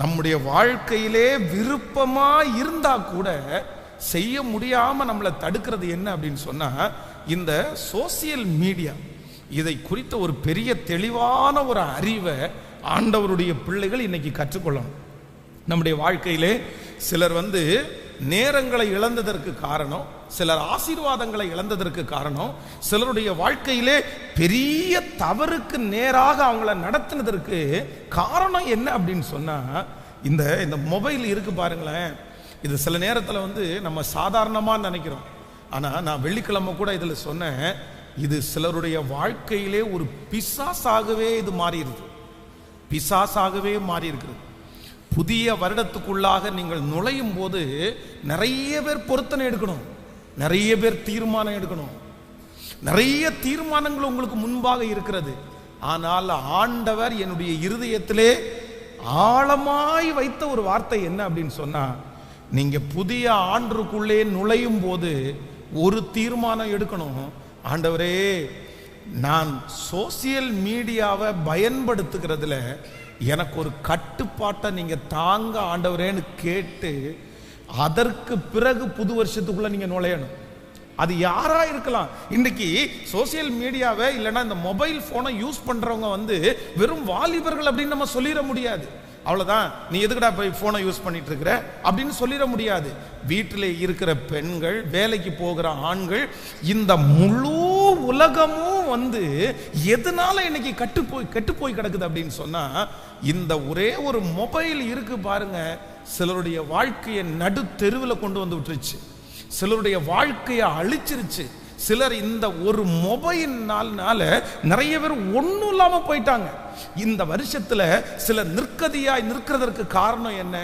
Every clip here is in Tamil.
நம்முடைய வாழ்க்கையிலே விருப்பமா இருந்தா கூட செய்ய முடியாம நம்மளை தடுக்கிறது என்ன அப்படின்னு சொன்னா இந்த சோசியல் மீடியா. இதை குறித்த ஒரு பெரிய தெளிவான ஒரு அறிவை ஆண்டவருடைய பிள்ளைகள் இன்னைக்கு கற்றுக்கொள்ளணும். நம்முடைய வாழ்க்கையிலே சிலர் நேரங்களை இழந்ததற்கு காரணம், சிலர் ஆசீர்வாதங்களை இழந்ததற்கு காரணம், சிலருடைய வாழ்க்கையிலே பெரிய தவறுக்கு நேராக அவங்கள நடத்தினதற்கு காரணம் என்ன அப்படின்னு சொன்னா இந்த மொபைல் இருக்கு பாருங்களேன். இது சில நேரத்தில் நம்ம சாதாரணமாக நினைக்கிறோம். ஆனால் நான் வெள்ளிக்கிழமை கூட இதில் சொன்னேன், இது சிலருடைய வாழ்க்கையிலே ஒரு பிசாசாகவே இது மாறிடுது, பிசாசாகவே மாறி இருக்கிறது. புதிய வருடத்துக்குள்ளாக நீங்கள் நுழையும் போது நிறைய பேர் பொருத்தனை எடுக்கணும், நிறைய பேர் தீர்மானம் எடுக்கணும், நிறைய தீர்மானங்கள் உங்களுக்கு முன்பாக இருக்கிறது. ஆனால் ஆண்டவர் என்னுடைய இருதயத்திலே ஆழமாய் வைத்த ஒரு வார்த்தை என்ன அப்படின்னு சொன்னா, நீங்க புதிய ஆண்டுக்குள்ளே நுழையும் போது ஒரு தீர்மானம் எடுக்கணும். ஆண்டவரே, நான் சோசியல் மீடியாவை பயன்படுத்துகிறதுல எனக்கு ஒரு கட்டுப்பாட்டை நீங்க தாங்க ஆண்டவரேன்னு கேட்டு அதற்கு பிறகு புது வருஷத்துக்குள்ள நீங்க நுழையணும். அது யாரா இருக்கலாம். இன்னைக்கு சோசியல் மீடியாவை இல்லைன்னா இந்த மொபைல் போனை யூஸ் பண்றவங்க வெறும் வாலிபர்கள் அப்படின்னு நம்ம சொல்லிட முடியாது. அவ்வளவுதான், நீ எதுக்குடா போய் போனை யூஸ் பண்ணிட்டு இருக்கிற அப்படின்னு சொல்லிட முடியாது. வீட்டில் இருக்கிற பெண்கள், வேலைக்கு போகிற ஆண்கள், இந்த முழு உலகமும் எதனால இன்னைக்கு கெட்டு போய் கிடக்குது அப்படின்னு சொன்னா இந்த ஒரே ஒரு மொபைல் இருக்கு பாருங்க. சிலருடைய வாழ்க்கையை நடு தெருவில் கொண்டு வந்து விட்டுருச்சு, சிலருடைய வாழ்க்கையை அழிச்சிருச்சு. சிலர் இந்த ஒரு மொபைல்னால நிறைய பேர் ஒன்றும் இல்லாம போயிட்டாங்க. இந்த வருஷத்துல சிலர் நிற்கதியாய் நிற்கிறதற்கு காரணம் என்ன,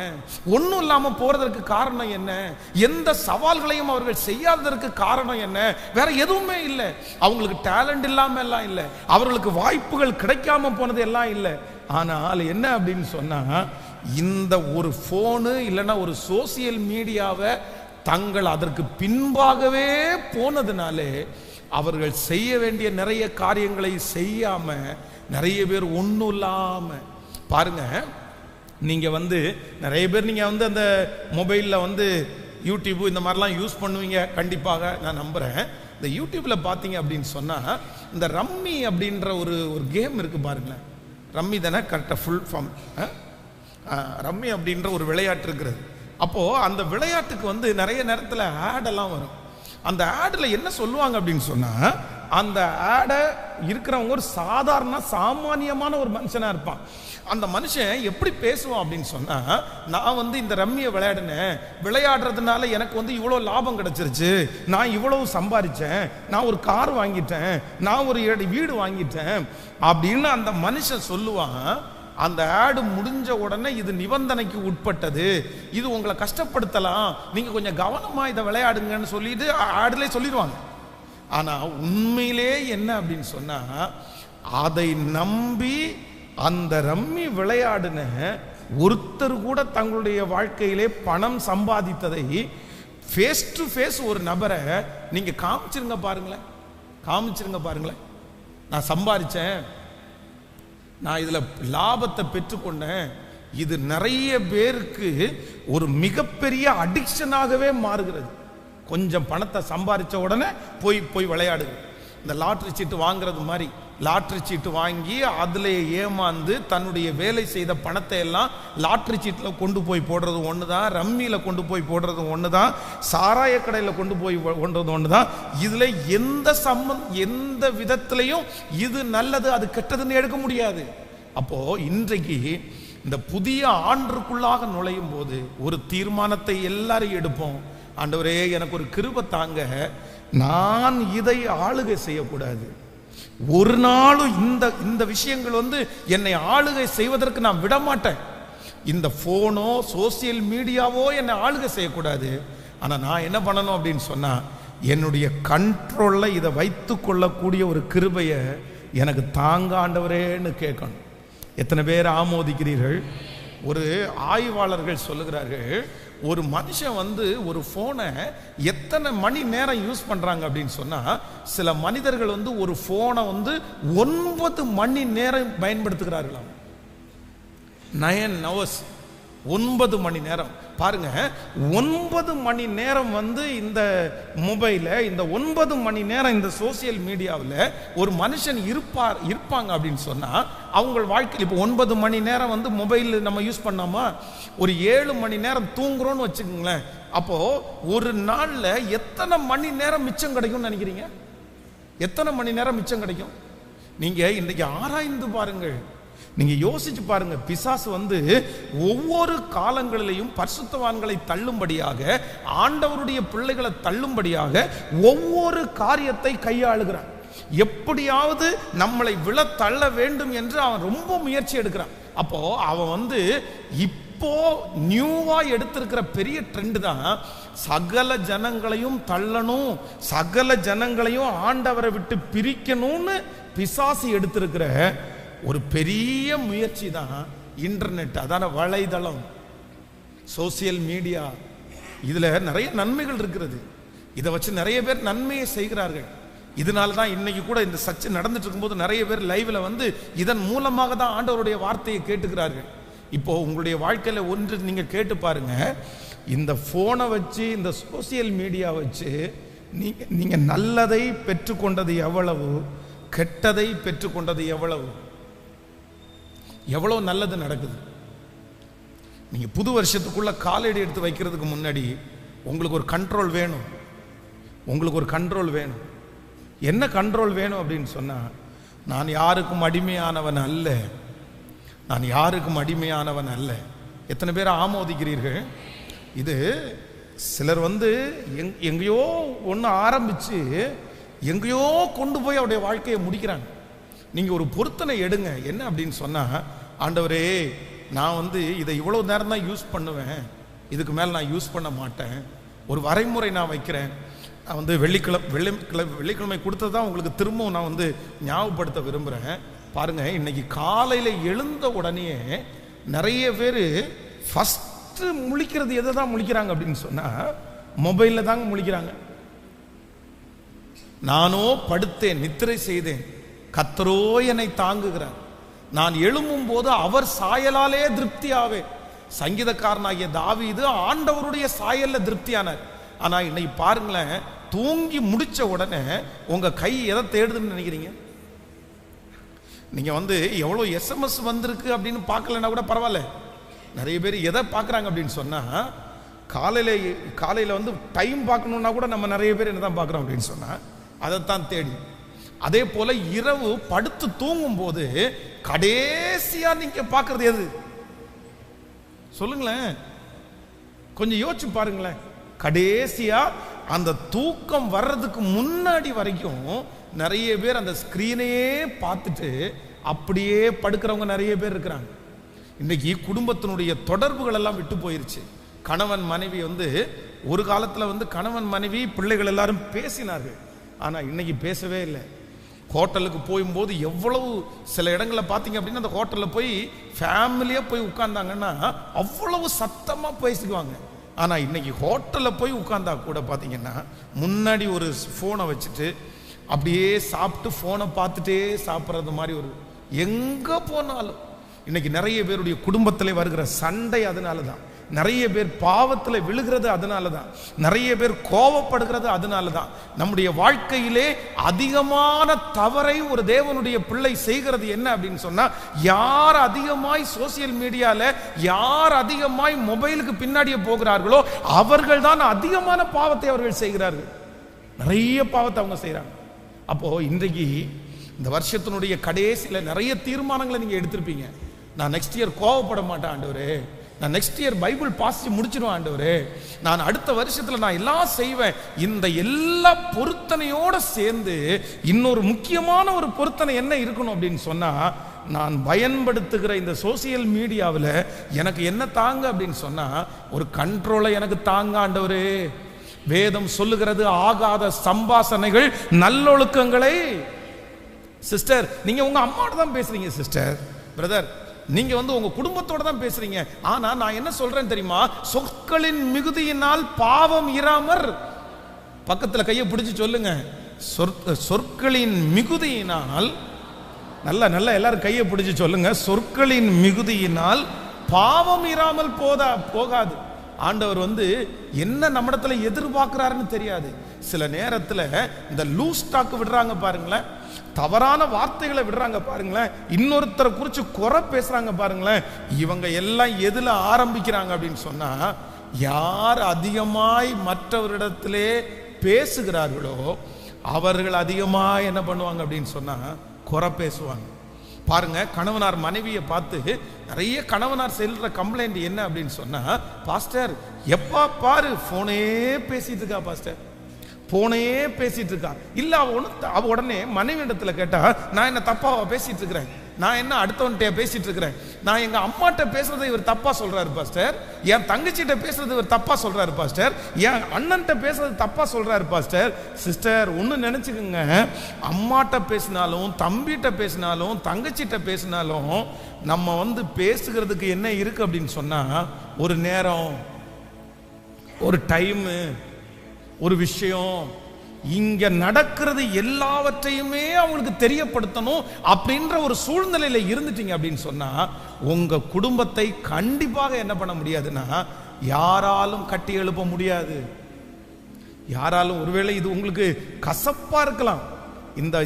ஒன்றும் இல்லாம போறதற்கு காரணம் என்ன, எந்த சவால்களையும் அவர்கள் செய்யாததற்கு காரணம் என்ன, வேற எதுவுமே இல்லை. அவங்களுக்கு டேலண்ட் இல்லாம எல்லாம் இல்லை, அவர்களுக்கு வாய்ப்புகள் கிடைக்காம போனது எல்லாம் இல்லை. ஆனால் என்ன அப்படின்னு சொன்னா, இந்த ஒரு போனு இல்லைன்னா ஒரு சோசியல் மீடியாவை தங்கள் அதற்கு பின்பாகவே போனதுனாலே அவர்கள் செய்ய வேண்டிய நிறைய காரியங்களை செய்யாம நிறைய பேர் ஒன்றும் இல்லாம பாருங்க. நீங்க நிறைய பேர் நீங்க அந்த மொபைல்ல யூடியூப் இந்த மாதிரிலாம் யூஸ் பண்ணுவீங்க, கண்டிப்பாக நான் நம்புறேன். இந்த யூடியூப்ல பாத்தீங்க அப்படின்னு சொன்னா இந்த ரம்மி அப்படின்ற ஒரு கேம் இருக்கு பாருங்களேன். ரம்மி தானே கரெக்டா ஃபுல் ஃபார்ம்? ரம்மி அப்படின்ற ஒரு விளையாட்டு இருக்கிறது. அப்போ அந்த விளையாட்டுக்கு நிறைய நேரத்தில் ஆடெல்லாம் வரும். அந்த ஆட்ல என்ன சொல்லுவாங்க அப்படின்னு சொன்னா, அந்த ஆடை இருக்கிறவங்க ஒரு சாதாரண சாமானியமான ஒரு மனுஷனா இருப்பான். அந்த மனுஷன் எப்படி பேசுவான் அப்படின்னு சொன்னா, நான் இந்த ரம்மியை விளையாடுறதுனால எனக்கு இவ்வளவு லாபம் கிடைச்சிருச்சு, நான் இவ்வளவு சம்பாதிச்சேன், நான் ஒரு கார் வாங்கிட்டேன், நான் ஒரு வீடு வாங்கிட்டேன் அப்படின்னு அந்த மனுஷன் சொல்லுவான். அந்த ஆடு முடிஞ்ச உடனே இது நிபந்தனைக்கு உட்பட்டது, இது உங்களை கஷ்டப்படுத்தலாம், நீங்க கொஞ்சம் கவனமா இதை விளையாடுங்கன்னு சொல்லிட்டு ஆடுலே சொல்லிடுவாங்க. ஆனா உண்மையிலே என்ன அப்படின்னு சொன்னா, அதை நம்பி அந்த ரம்மி விளையாடுன ஒருத்தர் கூட தங்களுடைய வாழ்க்கையிலே பணம் சம்பாதித்ததை ஃபேஸ் டு ஃபேஸ் ஒரு நபரை நீங்க காமிச்சிருங்க பாருங்களேன், நான் சம்பாதிச்சேன், நான் இதுல லாபத்தை பெற்றுக்கொண்டேன். இது நிறைய பேருக்கு ஒரு மிகப்பெரிய அடிக்ஷனாகவே மாறுகிறது. கொஞ்சம் பணத்தை சம்பாதிச்ச உடனே போய் விளையாடுது. இந்த லாட்டரி சீட்டு வாங்குறது மாதிரி லாட்டரி சீட்டு வாங்கி அதுல ஏமாந்து தன்னுடைய வேலை செய்த பணத்தை எல்லாம் லாட்டரி சீட்டில் கொண்டு போய் போடுறது ஒண்ணுதான், ரம்மியில கொண்டு போய் போடுறது ஒண்ணுதான், சாராய கடையில் கொண்டு போய் போடுறது ஒண்ணுதான். இதுல எந்த விதத்திலையும் இது நல்லது அது கெட்டதுன்னு எடுக்க முடியாது. அப்போ இன்றைக்கு இந்த புதிய ஆண்டுக்குள்ளாக நுழையும் போது ஒரு தீர்மானத்தை எல்லாரும் எடுப்போம். ஆண்டவரே, எனக்கு ஒரு கிருபை தாங்க, நான் இதை ஆளுகை செய்யக்கூடாது. ஒரு நாளும் இந்த விஷயங்கள் என்னை ஆளுகை செய்வதற்கு நான் விட மாட்டேன். இந்த போனோ சோசியல் மீடியாவோ என்னை ஆளுகை செய்யக்கூடாது. ஆனா நான் என்ன பண்ணணும் அப்படின்னு சொன்னா, என்னுடைய கண்ட்ரோல்ல இதை வைத்து கொள்ளக்கூடிய ஒரு கிருபையை எனக்கு தாங்க ஆண்டவரேன்னு கேட்கணும். எத்தனை பேர் ஆமோதிக்கிறீர்கள்? ஒரு ஆய்வாளர்கள் சொல்லுகிறார்கள், ஒரு மனுஷன் ஒரு போனை எத்தனை மணி நேரம் யூஸ் பண்றாங்க அப்படின்னு சொன்னா, சில மனிதர்கள் ஒரு போனை 9 மணி நேரம் பயன்படுத்துகிறார்களாம். 9 hours 9 மணி நேரம் பாருங்க. 9 மணி நேரம் இந்த மொபைல, இந்த 9 மணி நேரம் இந்த சோசியல் மீடியாவில் ஒரு மனுஷன் இருப்பாங்க அப்படின்னு சொன்னா அவங்க வாழ்க்கையில் இப்போ 9 மணி நேரம் மொபைல் நம்ம யூஸ் பண்ணாமா, ஒரு 7 மணி நேரம் தூங்குறோம்னு வச்சுக்கோங்களேன். அப்போ ஒரு நாள்ல எத்தனை மணி நேரம் மிச்சம் கிடைக்கும்னு நினைக்கிறீங்க? எத்தனை மணி நேரம் மிச்சம் கிடைக்கும்? நீங்க இன்னைக்கு ஆராய்ந்து பாருங்கள், நீங்க யோசிச்சு பாருங்க. பிசாசு ஒவ்வொரு காலங்களிலையும் பரிசுத்தவான்களை தள்ளும்படியாக, ஆண்டவருடைய பிள்ளைகளை தள்ளும்படியாக ஒவ்வொரு காரியத்தை கையாளுகிறான். எப்படியாவது நம்மளை விழ தள்ள வேண்டும் என்று அவன் ரொம்ப முயற்சி எடுக்கிறான். அப்போ அவன் இப்போ நியூவா எடுத்திருக்கிற பெரிய ட்ரெண்ட் தான் சகல ஜனங்களையும் தள்ளணும், சகல ஜனங்களையும் ஆண்டவரை விட்டு பிரிக்கணும்னு பிசாசு எடுத்திருக்கிற ஒரு பெரிய முயற்சி தான் இன்டர்நெட். அதான வலைதளம், சோசியல் மீடியா. இதுல நிறைய நன்மைகள் இருக்கிறது. இதை வச்சு நிறைய பேர் நன்மையை செய்கிறார்கள். இதனால தான் இன்னைக்கு கூட இந்த சர்ச்சை நடந்துட்டு இருக்கும்போது நிறைய பேர் லைவ்ல இதன் மூலமாக தான் ஆண்டவருடைய வார்த்தையை கேட்டுக்கிறார்கள். இப்போ உங்களுடைய வாழ்க்கையில ஒன்று நீங்க கேட்டு பாருங்க, இந்த போனை வச்சு, இந்த சோசியல் மீடியா வச்சு நீங்க நல்லதை பெற்றுக்கொண்டது எவ்வளவு, கெட்டதை பெற்றுக்கொண்டது எவ்வளவு? எவ்வளவு நல்லது நடக்குது? நீங்க புது வருஷத்துக்குள்ள காலடி எடுத்து வைக்கிறதுக்கு முன்னாடி உங்களுக்கு ஒரு கண்ட்ரோல் வேணும். உங்களுக்கு ஒரு கண்ட்ரோல் வேணும். என்ன கண்ட்ரோல் வேணும் அப்படின்னு சொன்னா, நான் யாருக்கும் அடிமையானவன் அல்ல, நான் யாருக்கும் அடிமையானவன் அல்ல. எத்தனை பேர் ஆமோதிக்கிறீர்கள்? இது சிலர் எங்கேயோ ஒன்று ஆரம்பிச்சு எங்கேயோ கொண்டு போய் அவருடைய வாழ்க்கையை முடிக்கிறாங்க. நீங்க ஒரு பொருத்தனை எடுங்க. என்ன அப்படின்னு சொன்னா, ஆண்டவரே நான் இதை இவ்வளவு நேரம் தான் யூஸ் பண்ணுவேன், இதுக்கு மேல நான் யூஸ் பண்ண மாட்டேன். ஒரு வரைமுறை நான் வைக்கிறேன். நான் வெள்ளிக்கிழமை கொடுத்ததான் உங்களுக்கு திரும்பவும் நான் ஞாபகப்படுத்த விரும்புகிறேன். பாருங்க, இன்னைக்கு காலையில் எழுந்த உடனே நிறைய பேர் ஃபஸ்ட்டு முழிக்கிறது எதை தான் முழிக்கிறாங்க அப்படின்னு சொன்னால், மொபைலில் தாங்க முழிக்கிறாங்க. நானோ படுத்தேன், நித்திரை செய்தேன், கர்த்தரோ என்னை தாங்குகிறார், நான் எழும்பும் போது அவர் சாயலாலே திருப்தியாவே. சங்கீதக்காரனாகிய தாவீது ஆண்டவருடைய சாயல்ல திருப்தியானார். ஆனா இன்னைக்கு பாருங்களேன், தூங்கி முடிச்ச உடனே உங்க கை எதை தேடுதுன்னு நினைக்கிறீங்க? நீங்க எவ்வளவு SMS வந்திருக்கு அப்படின்னு பார்க்கலன்னா கூட பரவாயில்ல. நிறைய பேர் எதை பார்க்குறாங்க அப்படின்னு சொன்னா, காலையில டைம் பார்க்கணும்னா கூட நம்ம நிறைய பேர் என்னதான் பார்க்குறோம் அப்படின்னு சொன்னா அதைத்தான் தேடி. அதே போல இரவு படுத்து தூங்கும் போது கடைசியா நீங்க பார்க்கறது எது சொல்லுங்களேன்? கொஞ்சம் யோசிச்சு பாருங்களேன். கடைசியா அந்த தூக்கம் வர்றதுக்கு முன்னாடி வரைக்கும் நிறைய பேர் அந்த ஸ்கிரீனையே பார்த்துட்டு அப்படியே படுக்கிறவங்க நிறைய பேர் இருக்கிறாங்க. இன்னைக்கு குடும்பத்தினுடைய தொடர்புகள் எல்லாம் விட்டு போயிருச்சு. கணவன் மனைவி ஒரு காலத்துல கணவன் மனைவி பிள்ளைகள் எல்லாரும் பேசினார்கள். ஆனா இன்னைக்கு பேசவே இல்லை. ஹோட்டலுக்கு போகும்போது எவ்வளவு சில இடங்களை பார்த்தீங்க அப்படின்னா, அந்த ஹோட்டலில் போய் ஃபேமிலியாக போய் உட்கார்ந்தாங்கன்னா அவ்வளவு சத்தமாக பேசிக்குவாங்க. ஆனால் இன்னைக்கு ஹோட்டலில் போய் உட்கார்ந்தா கூட பார்த்தீங்கன்னா முன்னாடி ஒரு ஃபோனை வச்சுட்டு அப்படியே சாப்பிட்டு ஃபோனை பார்த்துட்டே சாப்பிட்றது மாதிரி ஒரு. எங்கே போனாலும் இன்னைக்கு நிறைய பேருடைய குடும்பத்தில் வருகிற சண்டை அதனால தான். நிறைய பேர் பாவத்தில் விழுகிறது அதனால தான். நிறைய பேர் கோபப்படுகிறது அதனால தான். நம்முடைய வாழ்க்கையிலே அதிகமான தவறை ஒரு தேவனுடைய பிள்ளை செய்கிறது என்ன அப்படின்னு சொன்னா, யார் அதிகமாய் சோசியல் மீடியால, யார் அதிகமாய் மொபைலுக்கு பின்னாடியே போகிறார்களோ அவர்கள் தான் அதிகமான பாவத்தை அவர்கள் செய்கிறார்கள். நிறைய பாவத்தை அவங்க செய்யறாங்க. அப்போ இன்றைக்கு இந்த வருஷத்தினுடைய கடைசியில் நிறைய தீர்மானங்களை நீங்க எடுத்திருப்பீங்க. நான் நெக்ஸ்ட் இயர் கோவப்பட மாட்டேன் ஆண்டவரே, நான் நெக்ஸ்ட் இயர் பைபிள் பாசிச்சு முடிச்சிடுவேன் ஆண்டவரே, நான் அடுத்த வருஷத்துல நான் எல்லாம் செய்வேன். இந்த எல்லா பொருத்தனையோட சேர்ந்து இன்னொரு முக்கியமான ஒரு பொருத்தனை என்ன இருக்கணும் அப்படின்னு சொன்னா, நான் பயன்படுத்துகிற இந்த சோசியல் மீடியாவில் எனக்கு என்ன தாங்க அப்படின்னு சொன்னா, ஒரு கண்ட்ரோலை எனக்கு தாங்க ஆண்டவரே. வேதம் சொல்லுகிறது, ஆகாத சம்பாசனைகள் நல்லொழுக்கங்களை. சிஸ்டர், நீங்க உங்க அம்மாவோட தான் பேசுறீங்க. சிஸ்டர், பிரதர், நீங்க உங்க குடும்பத்தோட தான் பேசுறீங்க. ஆனா நான் என்ன சொல்றேன் தெரியுமா? சொற்களின் மிகுதியினால் பாவம் இராமற். பக்கத்துல கையை பிடிச்சு சொல்லுங்க, சொற்களின் மிகுதியினால். நல்ல எல்லாரும் கையை பிடிச்சு சொல்லுங்க, சொற்களின் மிகுதியினால் பாவம் இராமல் போகாது. ஆண்டவர் என்ன நம்மிடத்துல எதிர்பார்க்கிறாருன்னு தெரியாது. சில நேரத்துல இந்த லூஸ் டாக் விடுறாங்க பாருங்களேன், தவறான வார்த்தைகளை விடுறாங்க பாருங்களேன், இன்னொருத்தரை குறிச்சு குறை பேசுறாங்க பாருங்களேன். இவங்க எல்லாம் எதுல ஆரம்பிக்கிறாங்க அப்படின்னு சொன்னா, யார் அதிகமாய் மற்றவரிடத்திலே பேசுகிறார்களோ அவர்கள் அதிகமாய் என்ன பண்ணுவாங்க அப்படின்னு சொன்னா குறை பேசுவாங்க. பாருங்க, கணவனார் மனைவியை பார்த்து நிறைய கணவனார் செல்ற கம்ப்ளைண்ட் என்ன அப்படின்னு சொன்னா, பாஸ்டர் எப்பா பாரு போனே பேசிட்டு இருக்கா, பாஸ்டர் போனே பேசிட்டு இருக்கா. இல்ல அவ உடனே மனைவி இடத்துல கேட்டா, நான் என்ன தப்பாவா பேசிட்டு இருக்கிறேன், நான் என்ன அடுத்தவன்கிட்ட பேசிட்டு இருக்கிறேன், நான் எங்க அம்மாட்ட பேசுறதை இவர் தப்பா சொல்றாரு பாஸ்டர், என் தங்கச்சிட்ட பேசுறது இவர் தப்பா சொல்றாரு பாஸ்டர், என் அண்ணன்ட்ட பேசுறது தப்பா சொல்றாரு பாஸ்டர். சிஸ்டர் ஒண்ணு நினைச்சுக்கோங்க, அம்மாட்ட பேசினாலும் தம்பிட்ட பேசினாலும் தங்கச்சிட்ட பேசினாலும் நம்ம பேசுகிறதுக்கு என்ன இருக்கு அப்படின்னு சொன்னா, ஒரு நேரம், ஒரு டைம், ஒரு விஷயம், இங்க நடக்கிறது எல்லாவற்றையுமே அவங்களுக்கு தெரியப்படுத்தணும் அப்படின்ற ஒரு சூழ்நிலையில இருந்துட்டீங்க அப்படின்னு சொன்னா, உங்க குடும்பத்தை கண்டிப்பாக என்ன பண்ண முடியாதுன்னா யாராலும் கட்டி எழுப்ப முடியாது. யாராலும், ஒருவேளை இது உங்களுக்கு கசப்பா இருக்கலாம்,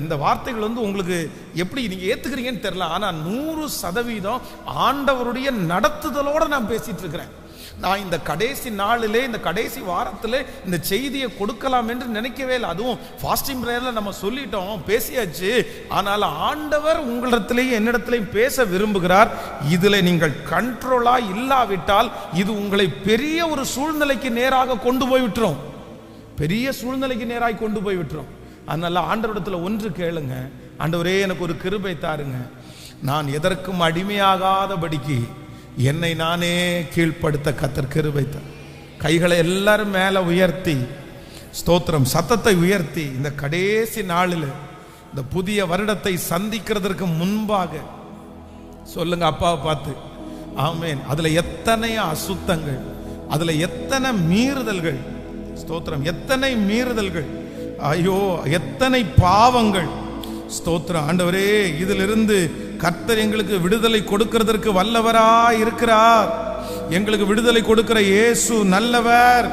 இந்த வார்த்தைகள் உங்களுக்கு எப்படி நீங்க ஏத்துக்கிறீங்கன்னு தெரியல, ஆனா 100% ஆண்டவருடைய நடத்துதலோட நான் பேசிட்டு இருக்கிறேன். நான் இந்த கடைசி நாளிலே, இந்த கடைசி வாரத்திலே இந்த செய்தியை கொடுக்கலாம் என்று நினைக்கவே இல்லை. அதுவும் ஃபாஸ்டிங் பிரேயர்ல நம்ம சொல்லிட்டோம், பேசியாச்சு. ஆனால் ஆண்டவர் உங்களிடத்திலேயும் என்னிடத்திலேயும் பேச விரும்புகிறார். இதுல நீங்கள் கண்ட்ரோலா இல்லாவிட்டால் இது உங்களை பெரிய ஒரு சூழ்நிலைக்கு நேராக கொண்டு போய் விட்டுரும், பெரிய சூழ்நிலைக்கு நேராக கொண்டு போய் விட்டுரும். அதனால ஆண்டவரிடத்துல ஒன்று கேளுங்க, ஆண்டவரே எனக்கு ஒரு கிருபை தாருங்க, நான் எதற்கும் அடிமையாகாதபடிக்கு என்னை நானே கீழ்ப்படுத்த கர்த்தர் கிருபை தார். கைகளை எல்லாரும் மேல உயர்த்தி ஸ்தோத்திரம், சத்தத்தை உயர்த்தி இந்த கடைசி நாளில் இந்த புதிய வருடத்தை சந்திக்கிறதற்கு முன்பாக சொல்லுங்க அப்பாவை பார்த்து, ஆமேன். அதுல எத்தனை அசுத்தங்கள், அதுல எத்தனை மீறுதல்கள், ஸ்தோத்திரம், எத்தனை மீறுதல்கள், ஐயோ எத்தனை பாவங்கள், ஸ்தோத்திரம். ஆண்டவரே இதிலிருந்து கர்த்தர் எங்களுக்கு விடுதலை கொடுக்கிறதற்கு வல்லவரா இருக்கிறார். எங்களுக்கு விடுதலை கொடுக்கிற இயேசு நல்லவர்.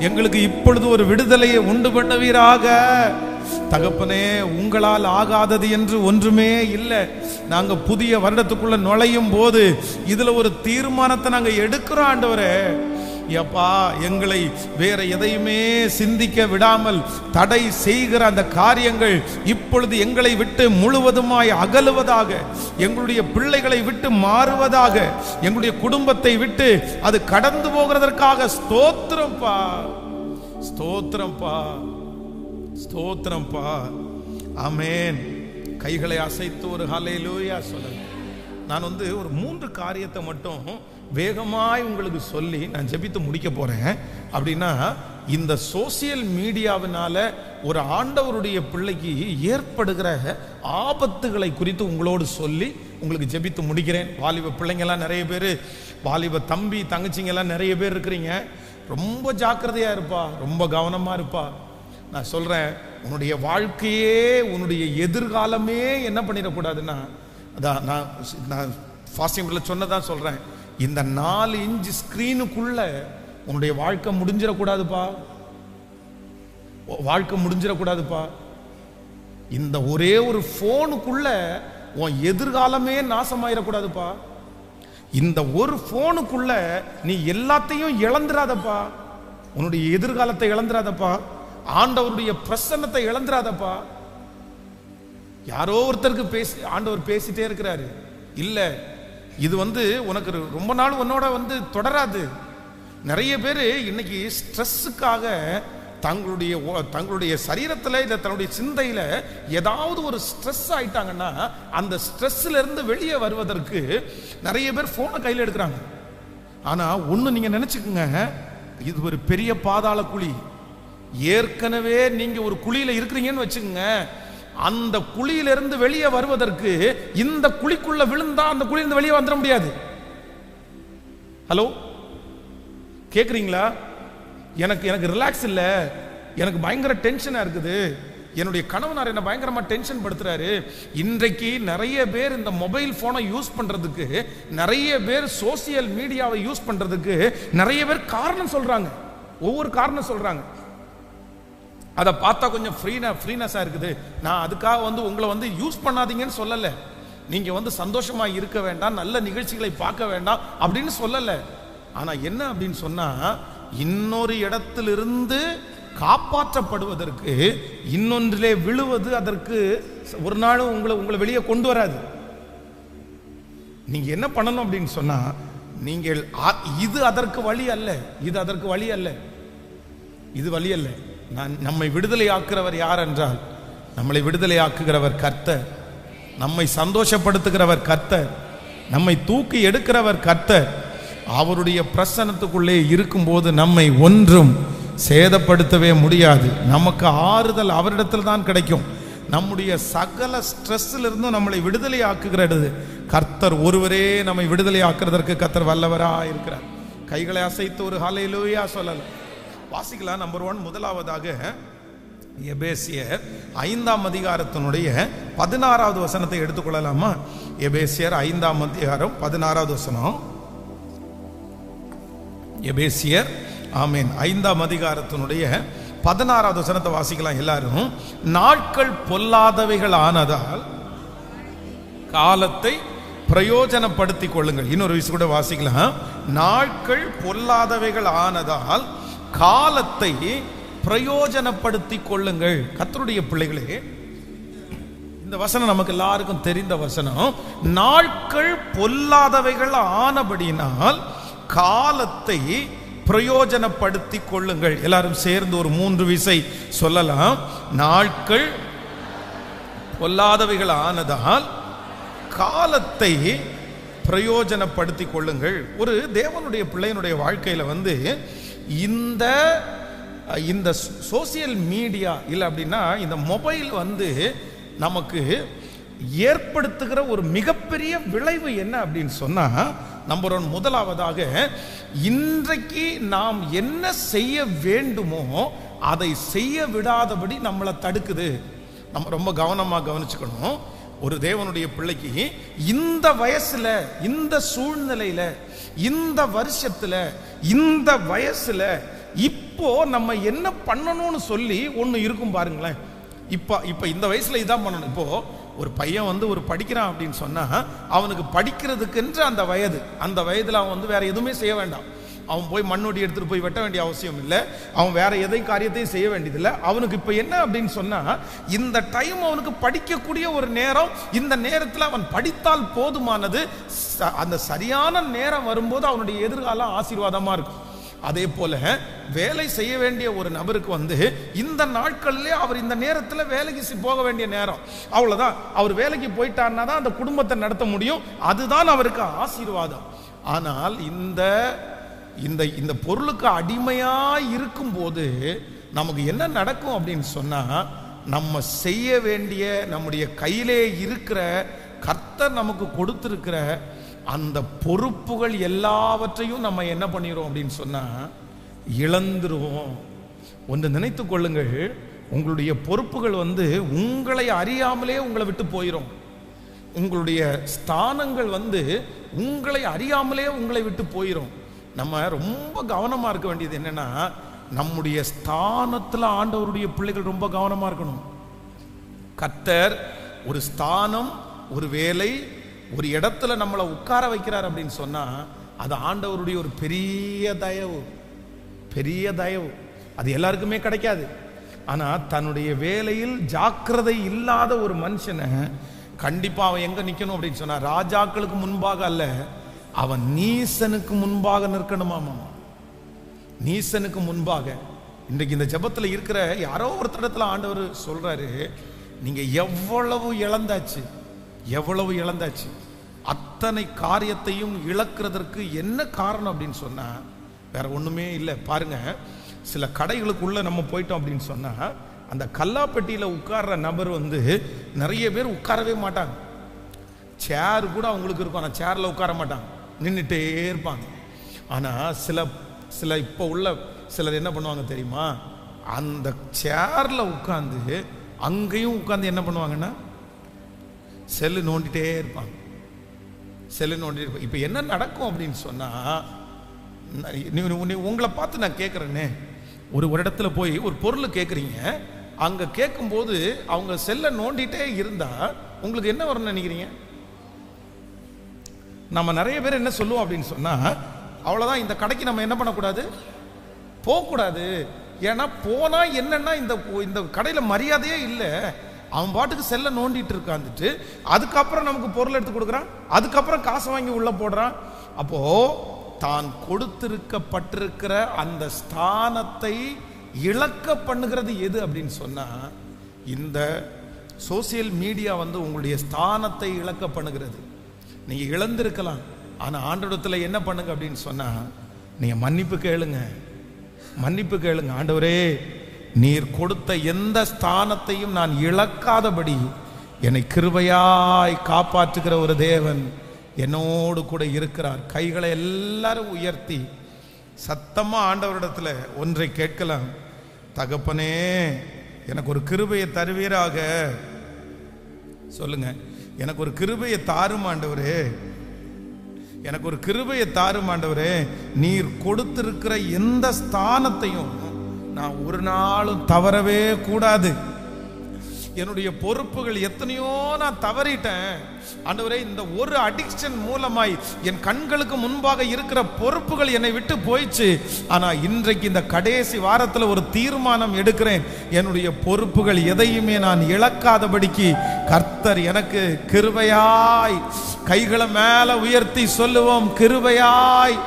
எங்களுக்கு இப்பொழுது ஒரு விடுதலையை உண்டு பண்ணுவீராக. தகப்பனே, உங்களால் ஆகாதது என்று ஒன்றுமே இல்லை. நாங்க புதிய வருடத்துக்குள்ள நுழையும் போது இதுல ஒரு தீர்மானத்தை நாங்க எடுக்கிறோம். ஆண்டவரே அப்பா, எங்களை வேற எதையுமே சிந்திக்க விடாமல் தடை செய்கிற அந்த காரியங்கள் இப்பொழுது எங்களை விட்டு முழுவதுமாய் அகலுவதாக, எங்களுடைய பிள்ளைகளை விட்டு மாறுவதாக, எங்களுடைய குடும்பத்தை விட்டு அது கடந்து போகிறதற்காக ஸ்தோத்திரம்பா, ஸ்தோத்திரம்பா, ஸ்தோத்திரம்பா. ஆமென். கைகளை அசைத்து ஒரு ஹல்லேலூயா சொல்லுங்க. நான் ஒரு 3 காரியத்தை மட்டும் வேகமாய் உங்களுக்கு சொல்லி நான் ஜெபித்து முடிக்க போறேன். அப்படின்னா, இந்த சோசியல் மீடியாவினால ஒரு ஆண்டவருடைய பிள்ளைக்கு ஏற்படுகிற ஆபத்துகளை குறித்து உங்களோடு சொல்லி உங்களுக்கு ஜெபித்து முடிக்கிறேன். வாலிப பிள்ளைங்கெல்லாம் நிறைய பேர், வாலிப தம்பி தங்கச்சிங்கெல்லாம் நிறைய பேர் இருக்கிறீங்க. ரொம்ப ஜாக்கிரதையா இருப்பா, ரொம்ப கவனமா இருப்பா. நான் சொல்றேன், உன்னுடைய வாழ்க்கையே, உன்னுடைய எதிர்காலமே என்ன பண்ணிடக்கூடாதுன்னா, அதான் நான் ஃபாஸ்டிங்ல சொன்னதான் சொல்றேன், இந்த 4 இன்ச் ஸ்கிரீனுக்குள்ள உன்னுடைய வாழ்க்கை முடிஞ்சிடக்கூடாதுப்பா, வாழ்க்கை முடிஞ்சிடக்கூடாதுப்பா. இந்த ஒரே ஒரு போனுக்குள்ள உன் எதிர்காலமே நாசமாயிடக்கூடாதுப்பா. இந்த ஒரு போனுக்குள்ள நீ எல்லாத்தையும் இழந்துராதப்பா, உன்னுடைய எதிர்காலத்தை இழந்துராதப்பா, ஆண்டவருடைய பிரசன்னத்தை இழந்துராதப்பா. யாரோ ஒருத்தருக்கு ஆண்டவர் பேசிட்டே இருக்கிறாரு, இல்ல இது உனக்கு ரொம்ப நாள் உன்னோட தொடராது. நிறைய பேர் இன்னைக்கு ஸ்ட்ரெஸ்ஸுக்காக தங்களுடைய சரீரத்தில் இல்ல தன்னுடைய சிந்தையில ஏதாவது ஒரு ஸ்ட்ரெஸ் ஆயிட்டாங்கன்னா, அந்த ஸ்ட்ரெஸ்ல இருந்து வெளியே வருவதற்கு நிறைய பேர் போனை கையில் எடுக்கிறாங்க. ஆனா ஒண்ணு நீங்க நினைச்சுக்குங்க, இது ஒரு பெரிய பாதாள குழி. ஏற்கனவே நீங்க ஒரு குழியில இருக்கிறீங்கன்னு வச்சுக்கோங்க, அந்த குழியிலிருந்து வெளியே வருவதற்கு இந்த குழிக்குள்ள விழுந்தா அந்த குழியிலிருந்து வெளியே வந்துட முடியாது. ஹலோ, கேக்குறீங்களா? எனக்கு ரிலாக்ஸ் இல்ல, எனக்கு பயங்கர டென்ஷனா இருக்குது, என்னுடைய கணவனார் என்ன பயங்கரமா டென்ஷன் படுத்துறாரு. இன்றைக்கு நிறைய பேர் இந்த மொபைல் போனை யூஸ் பண்றதுக்கு, நிறைய பேர் சோசியல் மீடியாவை யூஸ் பண்றதுக்கு நிறைய பேர் காரணம் சொல்றாங்க, ஒவ்வொரு காரணம் சொல்றாங்க. அதை பார்த்தா கொஞ்சம் ஃப்ரீனஸா இருக்குது. நான் அதுக்காக உங்களை யூஸ் பண்ணாதீங்கன்னு சொல்லல, நீங்க சந்தோஷமா இருக்க வேண்டாம், நல்ல நிகழ்ச்சிகளை பார்க்க வேண்டாம் அப்படின்னு சொல்லல. ஆனா என்ன அப்படின்னு சொன்னா, இன்னொரு இடத்திலிருந்து காப்பாற்றப்படுவதற்கு இன்னொன்றிலே விழுவது அதற்கு ஒரு நாளும் உங்களை வெளியே கொண்டு வராது. நீங்க என்ன பண்ணணும் அப்படின்னு சொன்னா, நீங்கள் இது அதற்கு வழி அல்ல, இது அதற்கு வழி அல்ல, இது வழி அல்ல. நம்மை விடுதலை ஆக்குறவர் யார் என்றால், நம்மளை விடுதலை ஆக்குகிறவர் கர்த்தர், நம்மை சந்தோஷப்படுத்துகிறவர் கர்த்தர், நம்மை தூக்கி எடுக்கிறவர் கர்த்தர். அவருடைய பிரசன்னத்துக்குள்ளே இருக்கும்போது நம்மை ஒன்றும் சேதப்படுத்தவே முடியாது. நமக்கு ஆறுதல் அவரிடத்தில் தான் கிடைக்கும். நம்முடைய சகல ஸ்ட்ரெஸ்ல இருந்தும் நம்மளை விடுதலை ஆக்குகிறது கர்த்தர் ஒருவரே. நம்மை விடுதலை ஆக்குறதற்கு கர்த்தர் வல்லவரா இருக்கிறார். கைகளை அசைத்து ஒரு ஹல்லேலூயா சொல்லலாம். வாசிக்கலாம். நம்பர் 1, முதலாவதாக எபேசியர் 5ஆம் அதிகாரத்தினுடைய 16வது வசனத்தை எடுத்துக்கொள்ளலாமா? எபேசியர் 5ஆம் அதிகாரம் 16வது வசனம். எபேசியர் ஆமீன் 5ஆம் அதிகாரத்தினுடைய 16வது வசனத்தை வாசிக்கலாம் எல்லாரும். நாட்கள் பொல்லாதவைகள் ஆனதால் காலத்தை பிரயோஜனப்படுத்திக் கொள்ளுங்கள். இன்னொரு விஷயம் கூட வாசிக்கலாம். நாட்கள் பொல்லாதவைகள் ஆனதால் காலத்தை பிரயோஜனப்படுத்திக் கொள்ளுங்கள். கர்த்தருடைய பிள்ளைகளே, இந்த வசனம் நமக்கு எல்லாருக்கும் தெரிந்த வசனம். நாட்கள் பொல்லாதவைகள் ஆனபடியினால் காலத்தை பிரயோஜனப்படுத்திக் கொள்ளுங்கள். எல்லாரும் சேர்ந்து ஒரு 3 விசை சொல்லலாம். நாட்கள் பொல்லாதவைகள் ஆனதால் காலத்தை பிரயோஜனப்படுத்திக் கொள்ளுங்கள். ஒரு தேவனுடைய பிள்ளையினுடைய வாழ்க்கையில இந்த சோசியல் மீடியா இல்லை அப்படின்னா இந்த மொபைல் நமக்கு ஏற்படுத்துகிற ஒரு மிகப்பெரிய விளைவு என்ன அப்படின்னு சொன்னா, நம்பர் 1, முதலாவதாக இன்றைக்கு நாம் என்ன செய்ய வேண்டுமோ அதை செய்ய விடாதபடி நம்மளை தடுக்குது. நம்ம ரொம்ப கவனமாக கவனிச்சுக்கணும். ஒரு தேவனுடைய பிள்ளைக்கு இந்த வயசுல, இந்த சூழ்நிலையில, இந்த வருஷத்துல, இந்த வயசுல இப்போ நம்ம என்ன பண்ணணும்னு சொல்லி ஒன்று இருக்கும் பாருங்களேன். இப்போ இந்த வயசுல இதான் பண்ணணும். இப்போ ஒரு பையன் ஒரு படிக்கிறான் அப்படின்னு சொன்னா, அவனுக்கு படிக்கிறதுக்கென்று அந்த வயதுல அவன் வேற எதுவுமே செய்ய வேண்டாம். அவன் போய் மண்ணோடி எடுத்துட்டு போய் வெட்ட வேண்டிய அவசியம் இல்லை. அவன் வேற எதையும் காரியத்தையும் செய்ய வேண்டியதில்லை. அவனுக்கு இப்ப என்ன அப்படின்னு சொன்னா, இந்த டைம் அவனுக்கு படிக்கக்கூடிய ஒரு நேரம். இந்த நேரத்தில் அவன் படித்தால் போதுமானது. அந்த சரியான நேரம் வரும்போது அவனுடைய எதிர்காலம் ஆசீர்வாதமா இருக்கும். அதே போல வேலை செய்ய வேண்டிய ஒரு நபருக்கு இந்த நாட்களிலே அவர் இந்த நேரத்தில் வேலைக்கு போக வேண்டிய நேரம். அவ்வளவுதான். அவர் வேலைக்கு போயிட்டார்னா தான் அந்த குடும்பத்தை நடத்த முடியும். அதுதான் அவருக்கு ஆசீர்வாதம். ஆனால் இந்த பொருளுக்கு அடிமையா இருக்கும் போது நமக்கு என்ன நடக்கும் அப்படின்னு சொன்னா, நம்ம செய்ய வேண்டிய, நம்முடைய கையிலே இருக்கிற, கர்த்தர் நமக்கு கொடுத்திருக்கிற அந்த பொறுப்புகள் எல்லாவற்றையும் நம்ம என்ன பண்ணிடுவோம் அப்படின்னு சொன்னா இழந்துருவோம். ஒன்று நினைத்து கொள்ளுங்கள், உங்களுடைய பொறுப்புகள் உங்களை அறியாமலே உங்களை விட்டு போயிடும். உங்களுடைய ஸ்தானங்கள் உங்களை அறியாமலே உங்களை விட்டு போயிடும். நம்ம ரொம்ப கவனமா இருக்க வேண்டியது என்னன்னா, நம்முடைய ஸ்தானத்துல ஆண்டவருடைய பிள்ளைகள் ரொம்ப கவனமா இருக்கணும். கர்த்தர் ஒரு ஸ்தானம், ஒரு வேலை, ஒரு இடத்துல நம்மளை உட்கார வைக்கிறார் அப்படின்னு சொன்னா அது ஆண்டவருடைய ஒரு பெரிய தயவு, பெரிய தயவு. அது எல்லாருக்குமே கிடைக்காது. ஆனா தன்னுடைய வேலையில் ஜாக்கிரதை இல்லாத ஒரு மனுஷனை கண்டிப்பா அவன் எங்க நிக்கணும் அப்படின்னு சொன்னா, ராஜாக்களுக்கு முன்பாக அல்ல, அவன் நீசனுக்கு முன்பாக நிற்கணுமாமா. நீசனுக்கு முன்பாக. இன்றைக்கு இந்த ஜெபத்துல இருக்கிற யாரோ ஒருத்தடத்துல ஆண்டவர் சொல்றாரு, நீங்க எவ்வளவு இழந்தாச்சு, எவ்வளவு இழந்தாச்சு. அத்தனை காரியத்தையும் இழக்கிறதற்கு என்ன காரணம் அப்படின்னு சொன்னா வேற ஒண்ணுமே இல்லை. பாருங்க, சில கடைகளுக்குள்ள நம்ம போயிட்டோம் அப்படின்னு சொன்னா, அந்த கல்லாப்பெட்டியில உட்கார்ற நபர் நிறைய பேர் உட்காரவே மாட்டாங்க. சேர் கூட அவங்களுக்கு இருக்கும், ஆனால் சேர்ல உட்கார மாட்டாங்க, நின்றுட்டே இருப்பாங்க. ஆனா சில இப்போ உள்ள சிலர் என்ன பண்ணுவாங்க தெரியுமா, அந்த சேர்ல உட்கார்ந்து அங்கேயும் உட்காந்து என்ன பண்ணுவாங்கன்னா செல்லு நோண்டிட்டே இருப்பாங்க, செல்லு நோண்டிட்டே இருப்பாங்க. இப்போ என்ன நடக்கும் அப்படின்னு சொன்னால், உங்களை பார்த்து நான் கேட்குறேன்னே, ஒரு இடத்துல போய் ஒரு பொருள் கேட்குறீங்க, அங்கே கேட்கும்போது அவங்க செல்லை நோண்டிட்டே இருந்தால் உங்களுக்கு என்ன வரும்னு நினைக்கிறீங்க? நம்ம நிறைய பேர் என்ன சொல்லுவோம் அப்படின்னு சொன்னால், அவ்வளோதான், இந்த கடைக்கு நம்ம என்ன பண்ணக்கூடாது, போகக்கூடாது. ஏன்னா போனால் என்னன்னா இந்த கடையில் மரியாதையே இல்லை, அவன் பாட்டுக்கு செல்லை நோண்டிட்டு இருக்காந்துட்டு அதுக்கப்புறம் நமக்கு பொருள் எடுத்து கொடுக்குறான், அதுக்கப்புறம் காசை வாங்கி உள்ள போடுறான். அப்போ தான் கொடுத்திருக்கப்பட்டிருக்கிற அந்த ஸ்தானத்தை இழக்க பண்ணுகிறது எது அப்படின்னு சொன்னா, இந்த சோசியல் மீடியா உங்களுடைய ஸ்தானத்தை இழக்க பண்ணுகிறது. நீங்க இழந்திருக்கலாம், ஆனா ஆண்டவரிடத்துல என்ன பண்ணுங்க அப்படின்னு சொன்னா, நீங்க மன்னிப்பு கேளுங்க, மன்னிப்பு கேளுங்க. ஆண்டவரே, நீர் கொடுத்த எந்த ஸ்தானத்தையும் நான் இழக்காதபடி என்னை கிருபையாய் காப்பாற்றுகிற ஒரு தேவன் என்னோடு கூட இருக்கிறார். கைகளை எல்லாரும் உயர்த்தி சத்தமா ஆண்டவரிடத்துல ஒன்றை கேட்கலாம். தகப்பனே, எனக்கு ஒரு கிருபையை தருவீராக. சொல்லுங்க, எனக்கு ஒரு கிருபையை தாரும் ஆண்டவரே, எனக்கு ஒரு கிருபையை தாரும் ஆண்டவரே. நீர் கொடுத்திருக்கிற எந்த ஸ்தானத்தையும் நான் ஒரு நாளும் தவறவே கூடாது. என்னுடைய பொறுப்புகள் எத்தனையோ நான் தவறிட்டேன் ஆண்டவரே. இந்த ஒரு அடிக்ஷன் மூலமாய் என் கண்களுக்கு முன்பாக இருக்கிற பொறுப்புகள் என்னை விட்டு போயிடுச்சு. ஆனா இன்றைக்கு இந்த கடைசி வாரத்தில் ஒரு தீர்மானம் எடுக்கிறேன், என்னுடைய பொறுப்புகள் எதையுமே நான் இழக்காதபடிக்கு கர்த்தர் எனக்கு கிருபையாய். கைகளை மேல உயர்த்தி சொல்லுவோம், கிருபையாய்.